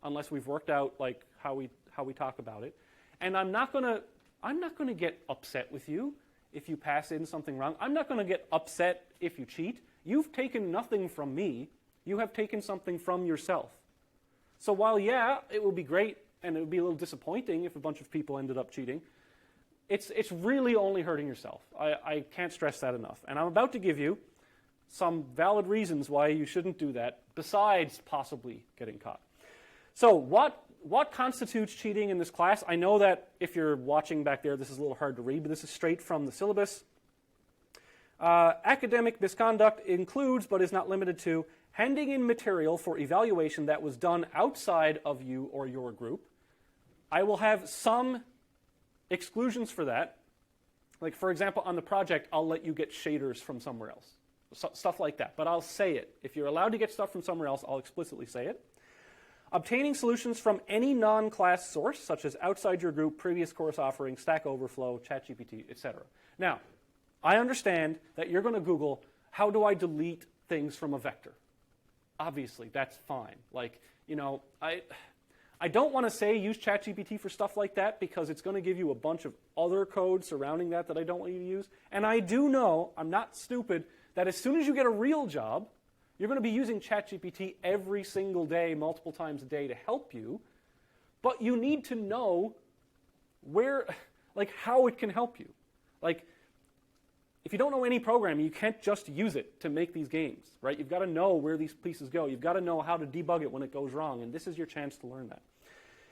unless we've worked out like how we talk about it. And I'm not going to get upset with you if you pass in something wrong. I'm not going to get upset if you cheat. You've taken nothing from me. You have taken something from yourself. So while, yeah, it would be great and it would be a little disappointing if a bunch of people ended up cheating, it's really only hurting yourself. I can't stress that enough. And I'm about to give you some valid reasons why you shouldn't do that besides possibly getting caught. So what constitutes cheating in this class? I know that if you're watching back there, this is a little hard to read, but this is straight from the syllabus. Academic misconduct includes, but is not limited to, handing in material for evaluation that was done outside of you or your group. I will have some exclusions for that. Like, for example, on the project, I'll let you get shaders from somewhere else. Stuff like that. But I'll say it. If you're allowed to get stuff from somewhere else, I'll explicitly say it. Obtaining solutions from any non-class source, such as outside your group, previous course offering, Stack Overflow, ChatGPT, etc. Now, I understand that you're going to Google, how do I delete things from a vector? Obviously, that's fine. Like, you know, I don't want to say use ChatGPT for stuff like that because it's going to give you a bunch of other code surrounding that I don't want you to use. And I do know, I'm not stupid, that as soon as you get a real job, you're going to be using ChatGPT every single day, multiple times a day to help you. But you need to know where, like, how it can help you. Like, if you don't know any programming, you can't just use it to make these games, right? You've got to know where these pieces go. You've got to know how to debug it when it goes wrong, and this is your chance to learn that.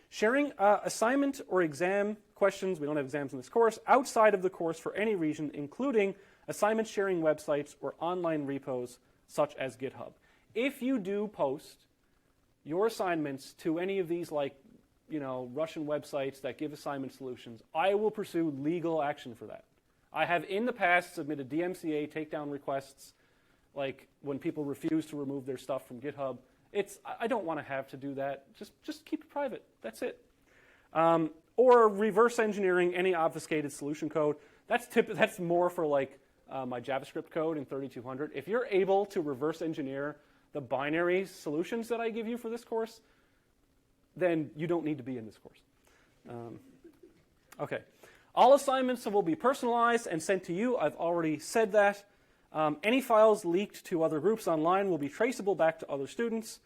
Sharing assignment or exam questions, we don't have exams in this course, outside of the course for any reason, including assignment sharing websites or online repos such as GitHub. If you do post your assignments to any of these, like, you know, Russian websites that give assignment solutions, I will pursue legal action for that. I have in the past submitted DMCA takedown requests, like when people refuse to remove their stuff from GitHub. I don't want to have to do that. Just keep it private. That's it. Or reverse engineering any obfuscated solution code. That's more for like my JavaScript code in 3200. If you're able to reverse engineer the binary solutions that I give you for this course, then you don't need to be in this course. Okay. All assignments will be personalized and sent to you. I've already said that. Any files leaked to other groups online will be traceable back to other students.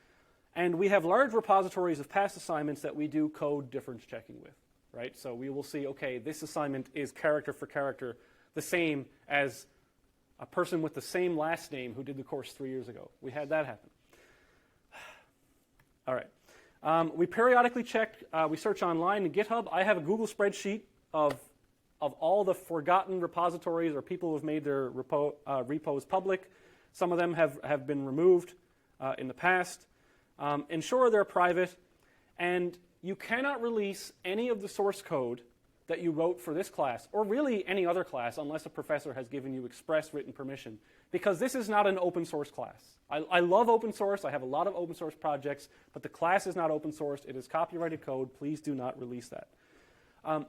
And we have large repositories of past assignments that we do code difference checking with, right? So we will see, okay, this assignment is character for character the same as a person with the same last name who did the course 3 years ago. We had that happen. All right. We periodically check, we search online in GitHub. I have a Google spreadsheet of all the forgotten repositories or people who have made their repos public. Some of them have been removed in the past. Ensure they're private, and you cannot release any of the source code that you wrote for this class, or really any other class, unless a professor has given you express written permission, because this is not an open source class. I love open source. I have a lot of open source projects, but the class is not open source. It is copyrighted code. Please do not release that.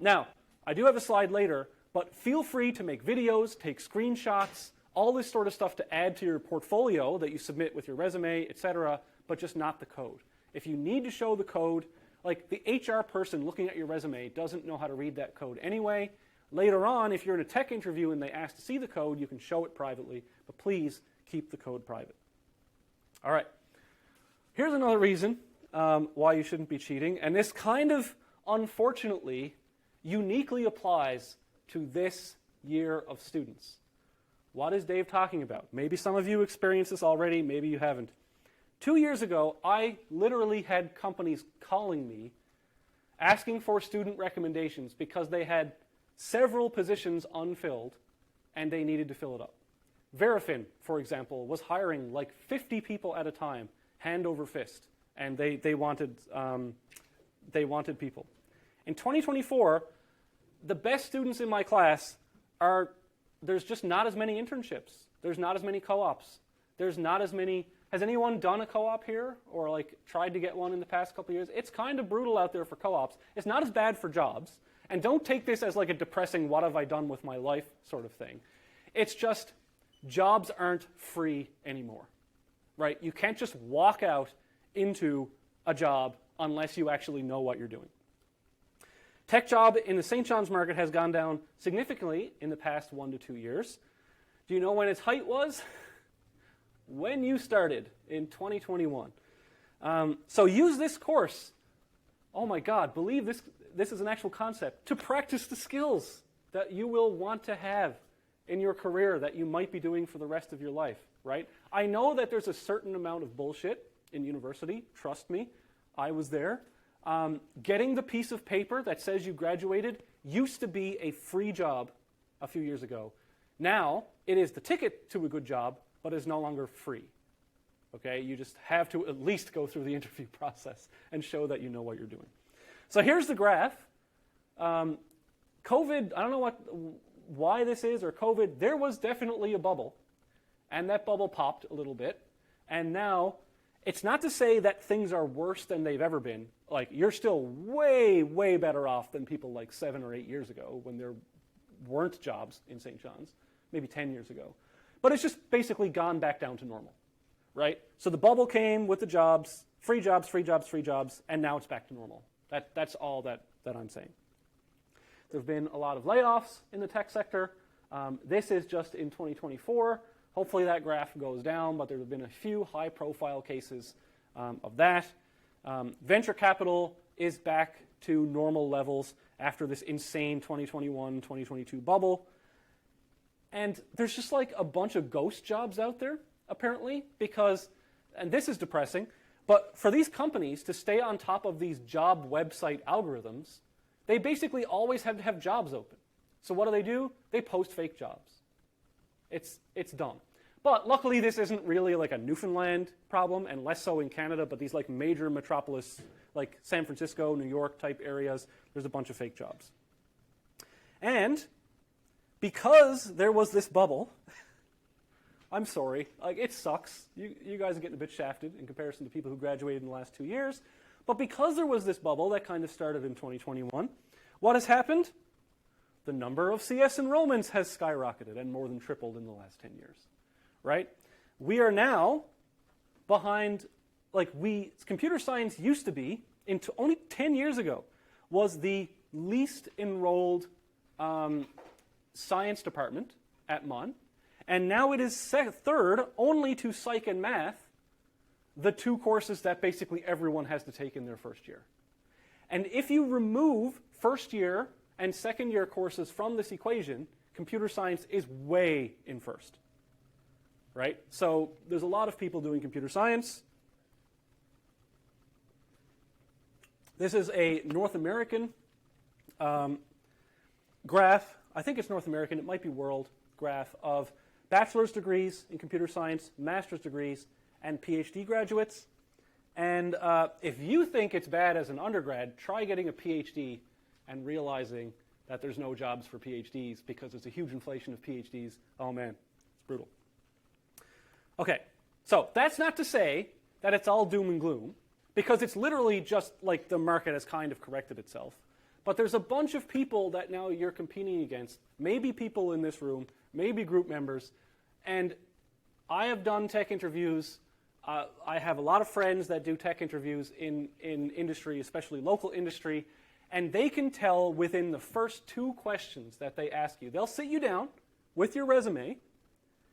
Now, I do have a slide later, but feel free to make videos, take screenshots, all this sort of stuff to add to your portfolio that you submit with your resume, etc., but just not the code. If you need to show the code, like the HR person looking at your resume doesn't know how to read that code anyway. Later on, if you're in a tech interview and they ask to see the code, you can show it privately, but please keep the code private. All right. Here's another reason why you shouldn't be cheating, and this kind of, unfortunately, uniquely applies to this year of students. What is Dave talking about? Maybe some of you experienced this already, maybe you haven't. 2 years ago, I literally had companies calling me asking for student recommendations because they had several positions unfilled and they needed to fill it up. Verifin, for example, was hiring like 50 people at a time, hand over fist, and they wanted people. In 2024, the best students in my class there's just not as many internships. There's not as many co-ops. There's not as many. Has anyone done a co-op here or like tried to get one in the past couple of years? It's kind of brutal out there for co-ops. It's not as bad for jobs. And don't take this as like a depressing what have I done with my life sort of thing. It's just jobs aren't free anymore, right? You can't just walk out into a job unless you actually know what you're doing. Tech job in the St. John's market has gone down significantly in the past 1 to 2 years. Do you know when its height was? When you started in 2021. So use this course. Oh my God, believe this is an actual concept. To practice the skills that you will want to have in your career that you might be doing for the rest of your life, right? I know that there's a certain amount of bullshit in university. Trust me, I was there. Getting the piece of paper that says you graduated used to be a free job a few years ago. Now, it is the ticket to a good job, but is no longer free. Okay, you just have to at least go through the interview process and show that you know what you're doing. So here's the graph. COVID, I don't know why this is, or COVID, there was definitely a bubble, and that bubble popped a little bit, and now it's not to say that things are worse than they've ever been. Like, you're still way, way better off than people like 7 or 8 years ago when there weren't jobs in St. John's, maybe 10 years ago. But it's just basically gone back down to normal, right? So the bubble came with the jobs, free jobs, free jobs, free jobs, and now it's back to normal. That's all that I'm saying. There have been a lot of layoffs in the tech sector. This is just in 2024. Hopefully that graph goes down, but there have been a few high-profile cases of that. Venture capital is back to normal levels after this insane 2021, 2022 bubble. And there's just like a bunch of ghost jobs out there, apparently, because, and this is depressing, but for these companies to stay on top of these job website algorithms, they basically always have to have jobs open. So what do? They post fake jobs. It's dumb. But luckily this isn't really like a Newfoundland problem, and less so in Canada, but these like major metropolis, like San Francisco, New York type areas, there's a bunch of fake jobs. And because there was this bubble, I'm sorry, like it sucks. You guys are getting a bit shafted in comparison to people who graduated in the last 2 years. But because there was this bubble that kind of started in 2021, what has happened? The number of CS enrollments has skyrocketed and more than tripled in the last 10 years, right? We are now behind, computer science used to be, only 10 years ago, was the least enrolled science department at MUN. And now it is third only to psych and math, the two courses that basically everyone has to take in their first year. And if you remove first year and second year courses from this equation, computer science is way in first, right? So there's a lot of people doing computer science. This is a North American graph. I think it's North American. It might be world graph of bachelor's degrees in computer science, master's degrees, and PhD graduates. And if you think it's bad as an undergrad, try getting a PhD and realizing that there's no jobs for PhDs because there's a huge inflation of PhDs. Oh man, it's brutal. Okay, so that's not to say that it's all doom and gloom, because it's literally just like the market has kind of corrected itself. But there's a bunch of people that now you're competing against, maybe people in this room, maybe group members, and I have done tech interviews. I have a lot of friends that do tech interviews in industry, especially local industry, and they can tell within the first 2 questions that they ask you. They'll sit you down with your resume,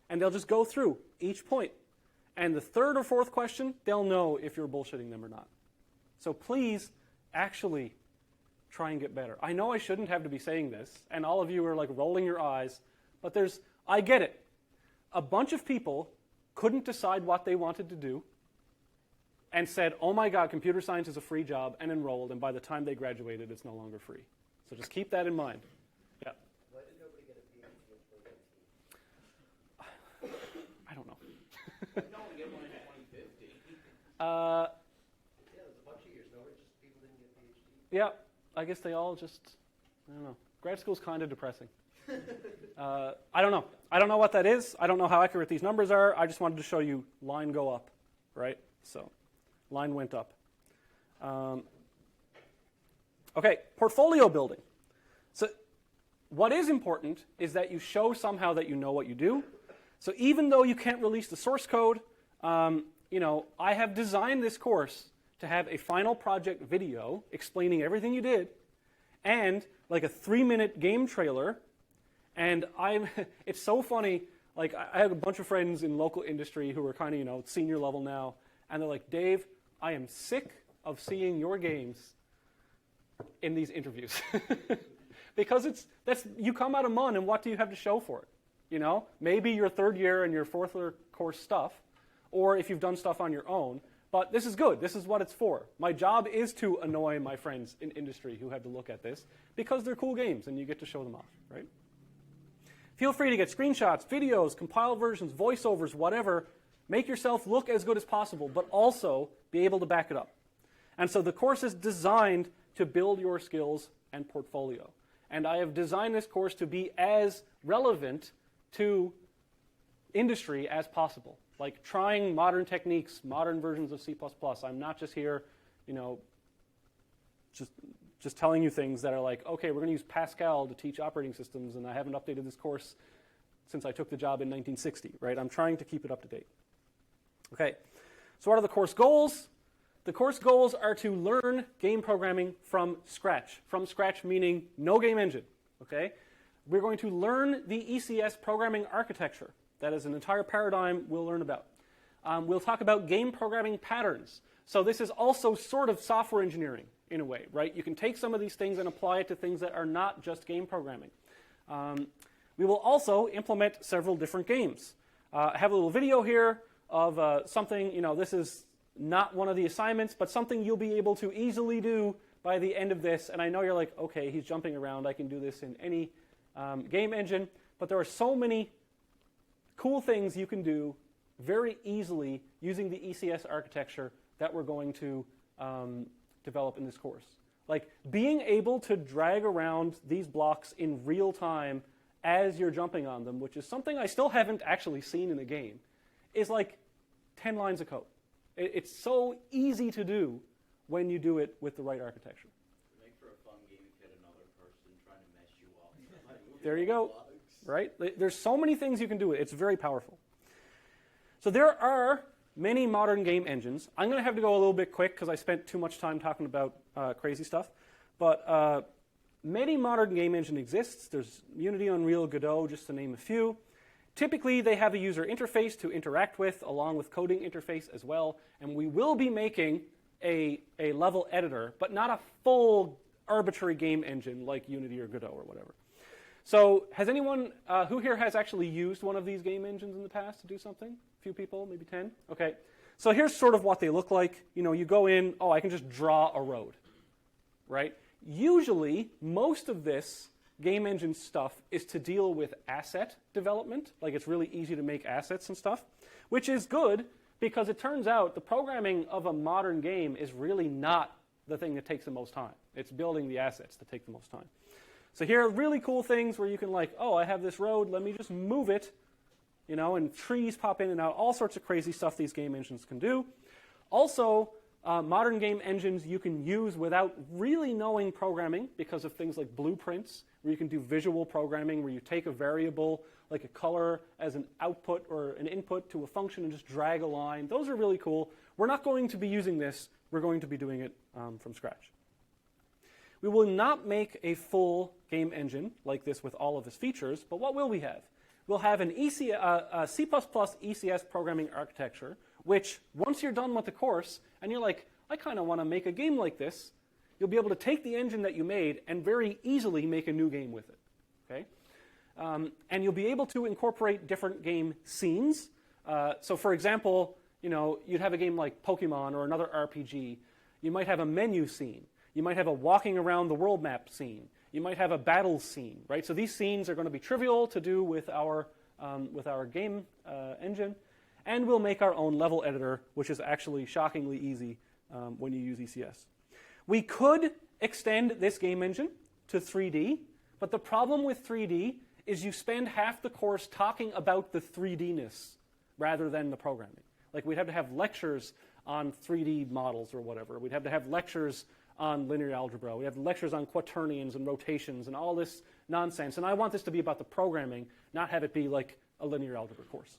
and they'll just go through each point. And the 3rd or 4th question, they'll know if you're bullshitting them or not. So please actually try and get better. I know I shouldn't have to be saying this, and all of you are like rolling your eyes, but I get it. A bunch of people couldn't decide what they wanted to do and said, oh my God, computer science is a free job, and enrolled, and by the time they graduated, it's no longer free. So just keep that in mind. Yeah. Why did nobody get a PhD in 2019? I don't know. You can only get one in 2050. Yeah, there's a bunch of years, nobody, just people didn't get PhD. Yeah, I guess they all just, I don't know. Grad school's kind of depressing. I don't know. I don't know what that is. I don't know how accurate these numbers are. I just wanted to show you line go up, right? So line went up. Okay, portfolio building. So what is important is that you show somehow that you know what you do. So even though you can't release the source code, I have designed this course to have a final project video explaining everything you did, and like a 3-minute game trailer. And it's so funny, like I have a bunch of friends in local industry who are kind of, senior level now, and they're like, Dave, I am sick of seeing your games in these interviews. Because you come out of MUN, and what do you have to show for it? Maybe your 3rd year and your 4th year course stuff, or if you've done stuff on your own. But this is good. This is what it's for. My job is to annoy my friends in industry who have to look at this, because they're cool games, and you get to show them off, right? Feel free to get screenshots, videos, compiled versions, voiceovers, whatever. Make yourself look as good as possible, but also be able to back it up. And so the course is designed to build your skills and portfolio. And I have designed this course to be as relevant to industry as possible. Like trying modern techniques, modern versions of C++. I'm not just here, just telling you things that are like, okay, we're going to use Pascal to teach operating systems, and I haven't updated this course since I took the job in 1960, right? I'm trying to keep it up to date. Okay, so what are the course goals? The course goals are to learn game programming from scratch. From scratch meaning no game engine, okay? We're going to learn the ECS programming architecture. That is an entire paradigm we'll learn about. We'll talk about game programming patterns. So this is also sort of software engineering in a way, right? You can take some of these things and apply it to things that are not just game programming. We will also implement several different games. I have a little video here of something, this is not one of the assignments, but something you'll be able to easily do by the end of this. And I know you're like, okay, he's jumping around. I can do this in any game engine. But there are so many cool things you can do very easily using the ECS architecture that we're going to develop in this course. Like being able to drag around these blocks in real time as you're jumping on them, which is something I still haven't actually seen in a game, is like 10 lines of code. It's so easy to do when you do it with the right architecture. Make for a fun game if you had another person trying to mess you up. There you go. Right? There's so many things you can do. It's very powerful. So there are many modern game engines. I'm going to have to go a little bit quick because I spent too much time talking about crazy stuff. But many modern game engine exists. There's Unity, Unreal, Godot, just to name a few. Typically, they have a user interface to interact with, along with coding interface as well. And we will be making a level editor, but not a full arbitrary game engine like Unity or Godot or whatever. So has anyone, who here has actually used one of these game engines in the past to do something? A few people, maybe 10? Okay. So here's sort of what they look like. You know, you go in, I can just draw a road, right? Usually, most of this game engine stuff is to deal with asset development. Like it's really easy to make assets and stuff, which is good because it turns out the programming of a modern game is really not the thing that takes the most time. It's building the assets that take the most time. So here are really cool things where you can like, I have this road, let me just move it, and trees pop in and out, all sorts of crazy stuff these game engines can do. Also, modern game engines you can use without really knowing programming because of things like blueprints, where you can do visual programming, where you take a variable like a color as an output or an input to a function and just drag a line. Those are really cool. We're not going to be using this. We're going to be doing it from scratch. We will not make a full game engine like this with all of its features, but what will we have? We'll have an C++ ECS programming architecture, which once you're done with the course and you're like, I kind of want to make a game like this, you'll be able to take the engine that you made and very easily make a new game with it. Okay? And you'll be able to incorporate different game scenes. So for example, you'd have a game like Pokemon or another RPG. You might have a menu scene. You might have a walking around the world map scene. You might have a battle scene, right? So these scenes are going to be trivial to do with our game engine. And we'll make our own level editor, which is actually shockingly easy when you use ECS. We could extend this game engine to 3D, but the problem with 3D is you spend half the course talking about the 3D-ness rather than the programming. Like we'd have to have lectures on 3D models or whatever. We'd have to have lectures on linear algebra. We have lectures on quaternions and rotations and all this nonsense. And I want this to be about the programming, not have it be like a linear algebra course.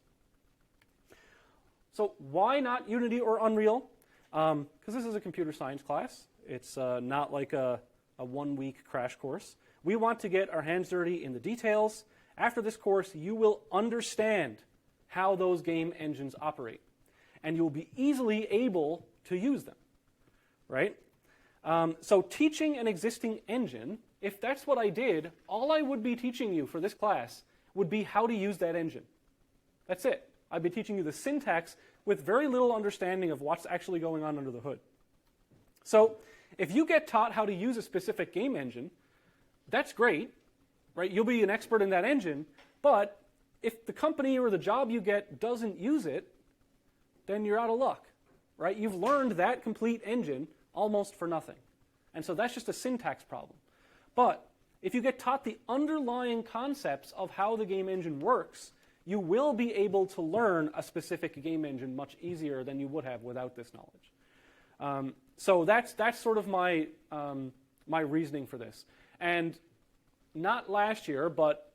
So why not Unity or Unreal? Because this is a computer science class. It's not like a 1-week crash course. We want to get our hands dirty in the details. After this course, you will understand how those game engines operate. And you'll be easily able to use them, right? So teaching an existing engine, if that's what I did, all I would be teaching you for this class would be how to use that engine. That's it. I'd be teaching you the syntax with very little understanding of what's actually going on under the hood. So if you get taught how to use a specific game engine, that's great, right? You'll be an expert in that engine, but if the company or the job you get doesn't use it, then you're out of luck, right? You've learned that complete engine almost for nothing. And so that's just a syntax problem. But if you get taught the underlying concepts of how the game engine works, you will be able to learn a specific game engine much easier than you would have without this knowledge. So that's sort of my reasoning for this. And not last year, but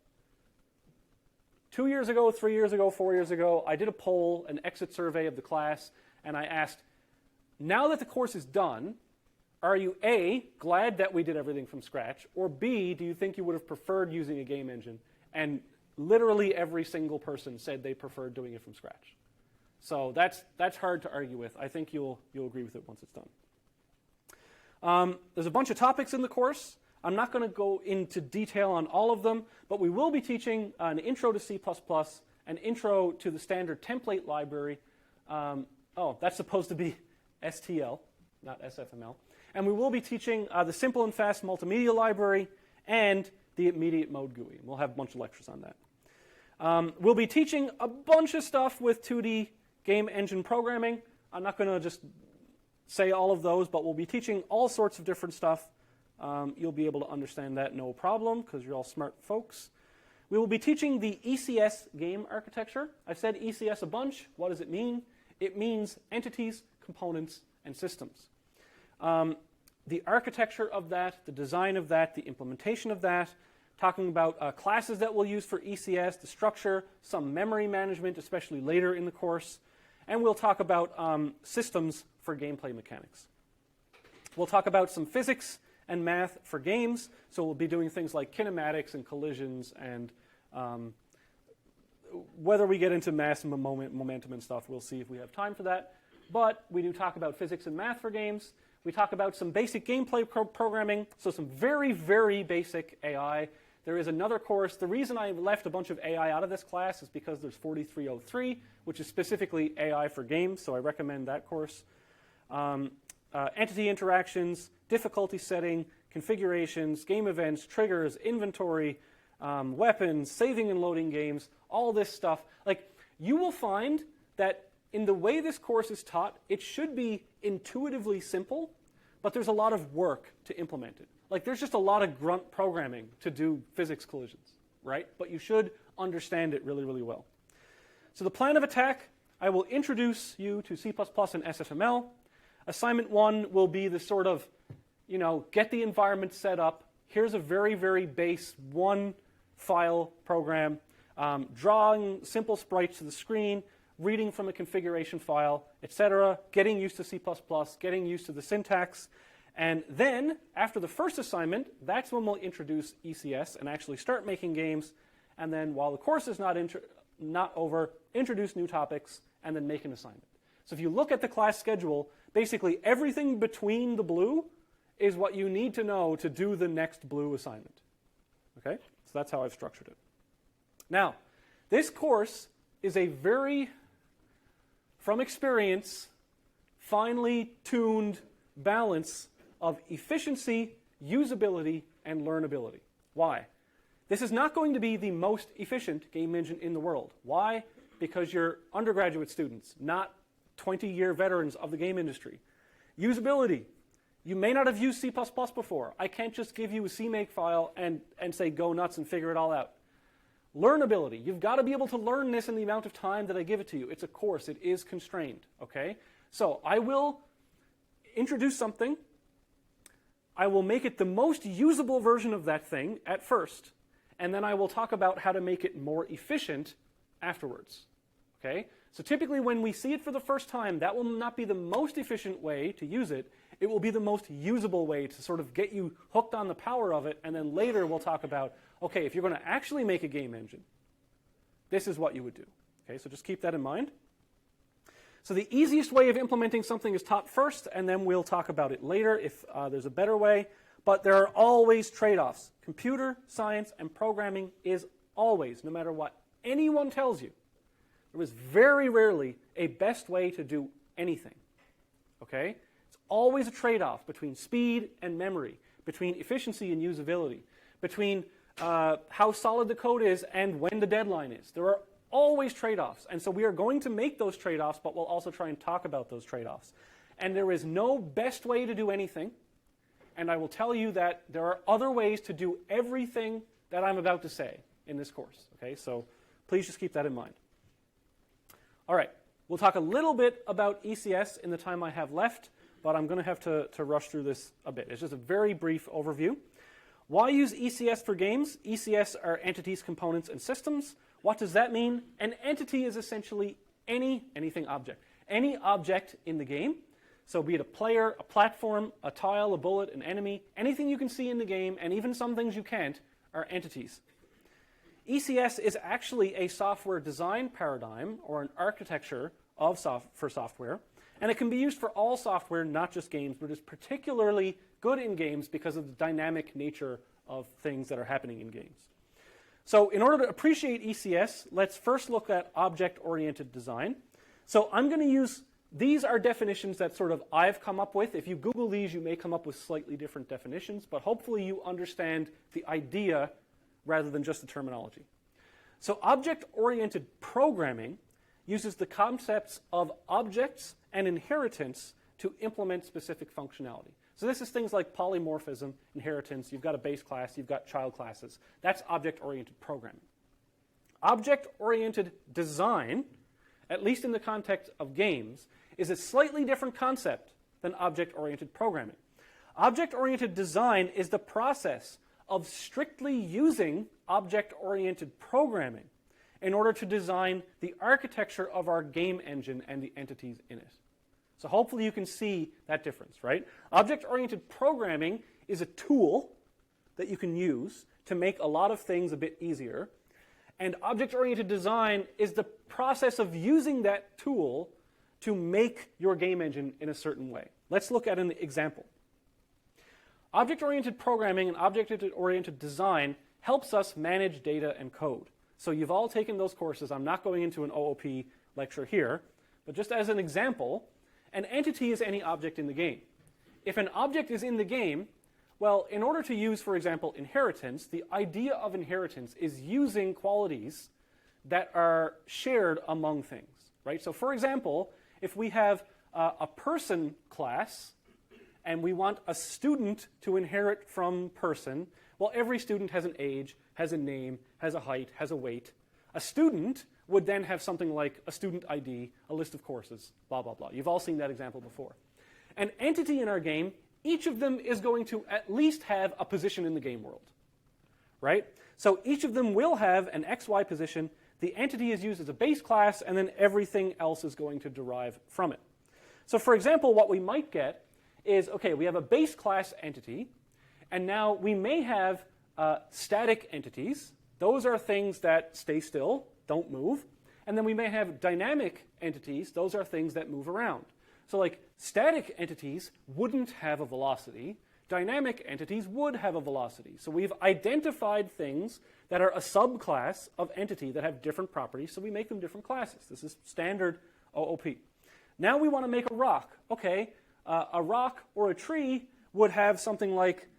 2 years ago, 3 years ago, 4 years ago, I did a poll, an exit survey of the class, and I asked, now that the course is done, are you A, glad that we did everything from scratch, or B, do you think you would have preferred using a game engine? And literally every single person said they preferred doing it from scratch. So that's hard to argue with. I think you'll agree with it once it's done. There's a bunch of topics in the course. I'm not going to go into detail on all of them, but we will be teaching an intro to C++, an intro to the standard template library. That's supposed to be STL, not SFML. And we will be teaching the simple and fast multimedia library and the immediate mode GUI. We'll have a bunch of lectures on that. We'll be teaching a bunch of stuff with 2D game engine programming. I'm not going to just say all of those, but we'll be teaching all sorts of different stuff. You'll be able to understand that no problem because you're all smart folks. We will be teaching the ECS game architecture. I've said ECS a bunch. What does it mean? It means entities, components, and systems. The architecture of that, the design of that, the implementation of that, talking about classes that we'll use for ECS, the structure, some memory management, especially later in the course, and we'll talk about systems for gameplay mechanics. We'll talk about some physics and math for games, so we'll be doing things like kinematics and collisions, and whether we get into mass and momentum and stuff, we'll see if we have time for that. But we do talk about physics and math for games. We talk about some basic gameplay programming, so some very, very basic AI. There is another course. The reason I left a bunch of AI out of this class is because there's 4303, which is specifically AI for games, so I recommend that course. Entity interactions, difficulty setting, configurations, game events, triggers, inventory, weapons, saving and loading games, all this stuff. Like, you will find that in the way this course is taught, it should be intuitively simple, but there's a lot of work to implement it. Like, there's just a lot of grunt programming to do physics collisions, right? But you should understand it really, really well. So the plan of attack, I will introduce you to C++ and SFML. Assignment 1 will be the sort of, get the environment set up. Here's a very, very base one-file program, drawing simple sprites to the screen, reading from a configuration file, etc., getting used to C++, getting used to the syntax. And then, after the first assignment, that's when we'll introduce ECS and actually start making games. And then, while the course is not over, introduce new topics, and then make an assignment. So if you look at the class schedule, basically everything between the blue is what you need to know to do the next blue assignment. Okay? So that's how I've structured it. Now, this course is a very, from experience, finely tuned balance of efficiency, usability, and learnability. Why? This is not going to be the most efficient game engine in the world. Why? Because you're undergraduate students, not 20-year veterans of the game industry. Usability. You may not have used C++ before. I can't just give you a CMake file and say go nuts and figure it all out. Learnability. You've got to be able to learn this in the amount of time that I give it to you. It's a course. It is constrained. Okay? So I will introduce something. I will make it the most usable version of that thing at first, and then I will talk about how to make it more efficient afterwards. Okay? So typically when we see it for the first time, that will not be the most efficient way to use it. It will be the most usable way to sort of get you hooked on the power of it, and then later we'll talk about, okay, if you're going to actually make a game engine, this is what you would do. Okay, so just keep that in mind. So the easiest way of implementing something is taught first, and then we'll talk about it later if there's a better way. But there are always trade-offs. Computer science and programming is always, no matter what anyone tells you, there is very rarely a best way to do anything. Okay? It's always a trade-off between speed and memory, between efficiency and usability, between how solid the code is and when the deadline is. There are always trade-offs. And so we are going to make those trade-offs, but we'll also try and talk about those trade-offs. And there is no best way to do anything. And I will tell you that there are other ways to do everything that I'm about to say in this course. Okay? So please just keep that in mind. All right. We'll talk a little bit about ECS in the time I have left, but I'm going to have to rush through this a bit. It's just a very brief overview. Why use ECS for games? ECS are entities, components, and systems. What does that mean? An entity is essentially anything object. Any object in the game. So be it a player, a platform, a tile, a bullet, an enemy, anything you can see in the game, and even some things you can't, are entities. ECS is actually a software design paradigm or an architecture for software, and it can be used for all software, not just games, but is particularly good in games because of the dynamic nature of things that are happening in games. So in order to appreciate ECS, let's first look at object-oriented design. So I'm going to use, these are definitions that sort of I've come up with. If you Google these, you may come up with slightly different definitions, but hopefully you understand the idea rather than just the terminology. So object-oriented programming uses the concepts of objects and inheritance to implement specific functionality. So this is things like polymorphism, inheritance, you've got a base class, you've got child classes. That's object-oriented programming. object-oriented design, at least in the context of games, is a slightly different concept than object-oriented programming. Object-oriented design is the process of strictly using object-oriented programming in order to design the architecture of our game engine and the entities in it. So hopefully you can see that difference, right? Object-oriented programming is a tool that you can use to make a lot of things a bit easier. And object-oriented design is the process of using that tool to make your game engine in a certain way. Let's look at an example. Object-oriented programming and object-oriented design helps us manage data and code. So you've all taken those courses. I'm not going into an OOP lecture here, but just as an example, an entity is any object in the game. If an object is in the game, well, in order to use, for example, inheritance, the idea of inheritance is using qualities that are shared among things, right? So for example, if we have a person class and we want a student to inherit from person, well, every student has an age, has a name, has a height, has a weight. A student would then have something like a student ID, a list of courses, blah, blah, blah. You've all seen that example before. An entity in our game, each of them is going to at least have a position in the game world, right? So each of them will have an XY position. The entity is used as a base class, and then everything else is going to derive from it. So for example, what we might get is, okay, we have a base class entity, and now we may have static entities. Those are things that stay still, don't move. And then we may have dynamic entities. Those are things that move around. So like static entities wouldn't have a velocity. Dynamic entities would have a velocity. So we've identified things that are a subclass of entity that have different properties, so we make them different classes. This is standard OOP. Now we want to make a rock. Okay, a rock or a tree would have something like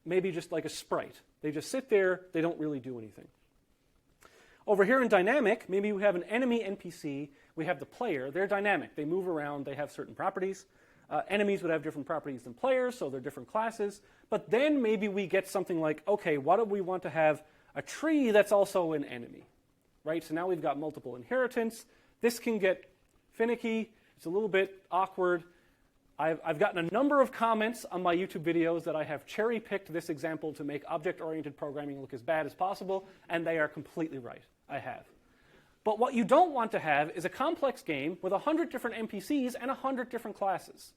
maybe just like a sprite. They just sit there, they don't really do anything. Over here in dynamic, maybe we have an enemy NPC, we have the player, they're dynamic, they move around, they have certain properties. Enemies would have different properties than players, so they're different classes. But then maybe we get something like, okay, what do we want to have a tree that's also an enemy, right? So now we've got multiple inheritance. This can get finicky, it's a little bit awkward. I've gotten a number of comments on my YouTube videos that I have cherry-picked this example to make object-oriented programming look as bad as possible, and they are completely right. I have. But what you don't want to have is a complex game with 100 different NPCs and 100 different classes.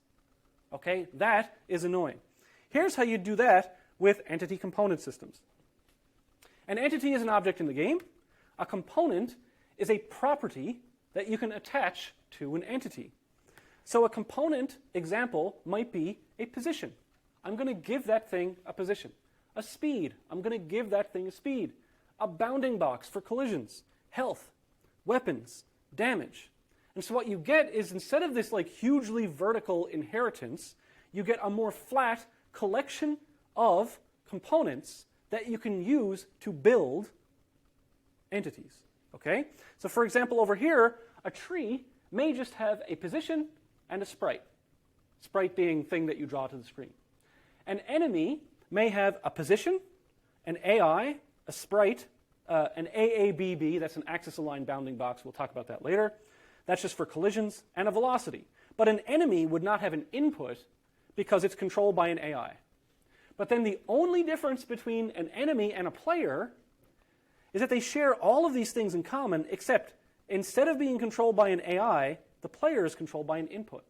Okay, that is annoying. Here's how you do that with entity component systems. An entity is an object in the game. A component is a property that you can attach to an entity. So a component example might be a position. I'm going to give that thing a position. A speed. I'm going to give that thing a speed. A bounding box for collisions. Health. Weapons. Damage. And so what you get is, instead of this like hugely vertical inheritance, you get a more flat collection of components that you can use to build entities. Okay? So for example, over here, a tree may just have a position and a sprite. Sprite being thing that you draw to the screen. An enemy may have a position, an AI, a sprite, an AABB, that's an axis-aligned bounding box. We'll talk about that later. That's just for collisions, and a velocity. But an enemy would not have an input because it's controlled by an AI. But then the only difference between an enemy and a player is that they share all of these things in common, except instead of being controlled by an AI, the player is controlled by an input.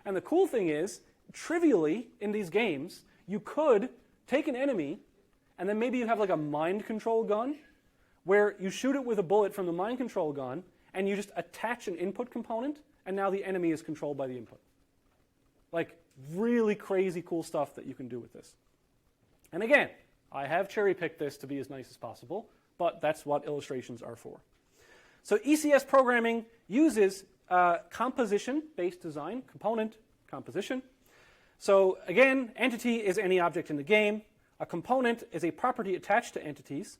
And the cool thing is, trivially, in these games, you could take an enemy, and then maybe you have like a mind control gun, where you shoot it with a bullet from the mind control gun, and you just attach an input component, and now the enemy is controlled by the input. Like, really crazy cool stuff that you can do with this. And again, I have cherry-picked this to be as nice as possible, but that's what illustrations are for. So ECS programming uses composition-based design, component composition. So again, entity is any object in the game. A component is a property attached to entities,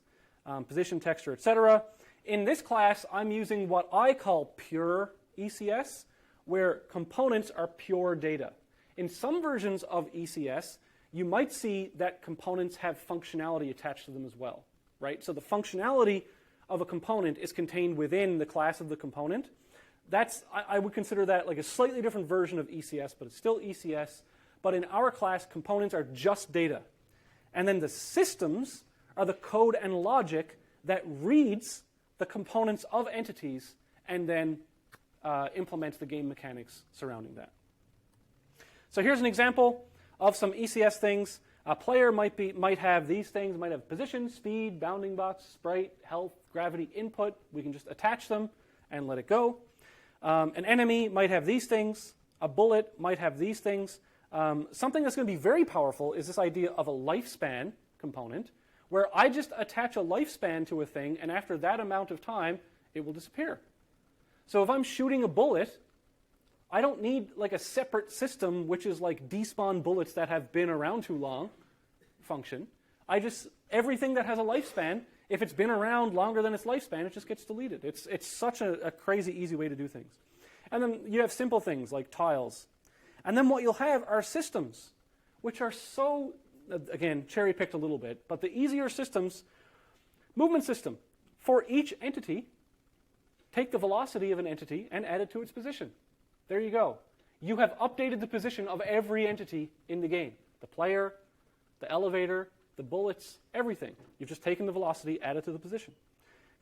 position, texture, etc. In this class, I'm using what I call pure ECS, where components are pure data. In some versions of ECS, you might see that components have functionality attached to them as well. right? So the functionality of a component is contained within the class of the component. I would consider that like a slightly different version of ECS, but it's still ECS. But in our class, components are just data. And then the systems are the code and logic that reads the components of entities and then implements the game mechanics surrounding that. So here's an example of some ECS things. A player might have these things, might have position, speed, bounding box, sprite, health, gravity, input. We can just attach them and let it go. An enemy might have these things. A bullet might have these things. Something that's going to be very powerful is this idea of a lifespan component, where I just attach a lifespan to a thing, and after that amount of time, it will disappear. So if I'm shooting a bullet, I don't need like a separate system which is like despawn bullets that have been around too long function. Everything that has a lifespan, if it's been around longer than its lifespan, it just gets deleted. It's such a crazy easy way to do things. And then you have simple things like tiles. And then what you'll have are systems, which are so, again, cherry-picked a little bit, but the easier systems, movement system. For each entity, take the velocity of an entity and add it to its position. There you go. You have updated the position of every entity in the game. The player, the elevator, the bullets, everything. You've just taken the velocity, added to the position.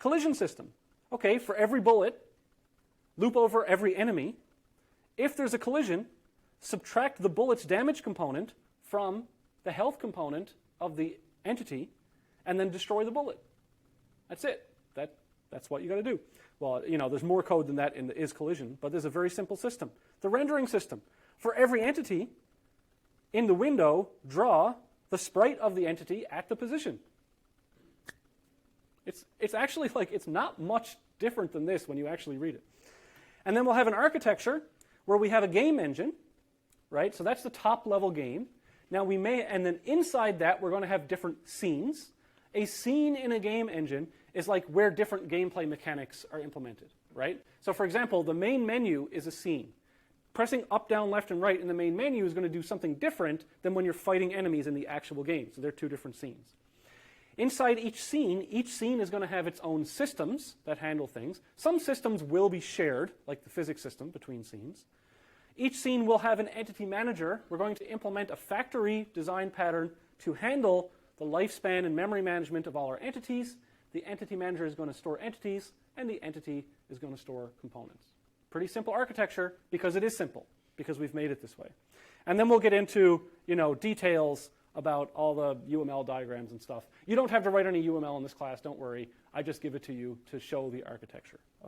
Collision system. Okay, for every bullet, loop over every enemy. If there's a collision, subtract the bullet's damage component from the health component of the entity, and then destroy the bullet. That's it. That's what you got to do. Well, there's more code than that in the is collision, but there's a very simple system. The rendering system. For every entity, in the window, draw the sprite of the entity at the position. It's actually like, it's not much different than this when you actually read it. And then we'll have an architecture where we have a game engine, right? So that's the top level game. Now and then inside that, we're going to have different scenes. A scene in a game engine is like where different gameplay mechanics are implemented, right? So for example, the main menu is a scene. Pressing up, down, left, and right in the main menu is going to do something different than when you're fighting enemies in the actual game. So they're two different scenes. Inside each scene is going to have its own systems that handle things. Some systems will be shared, like the physics system between scenes. Each scene will have an entity manager. We're going to implement a factory design pattern to handle the lifespan and memory management of all our entities. The entity manager is going to store entities, and the entity is going to store components. Pretty simple architecture, because it is simple, because we've made it this way. And then we'll get into details about all the UML diagrams and stuff. You don't have to write any UML in this class, don't worry. I just give it to you to show the architecture of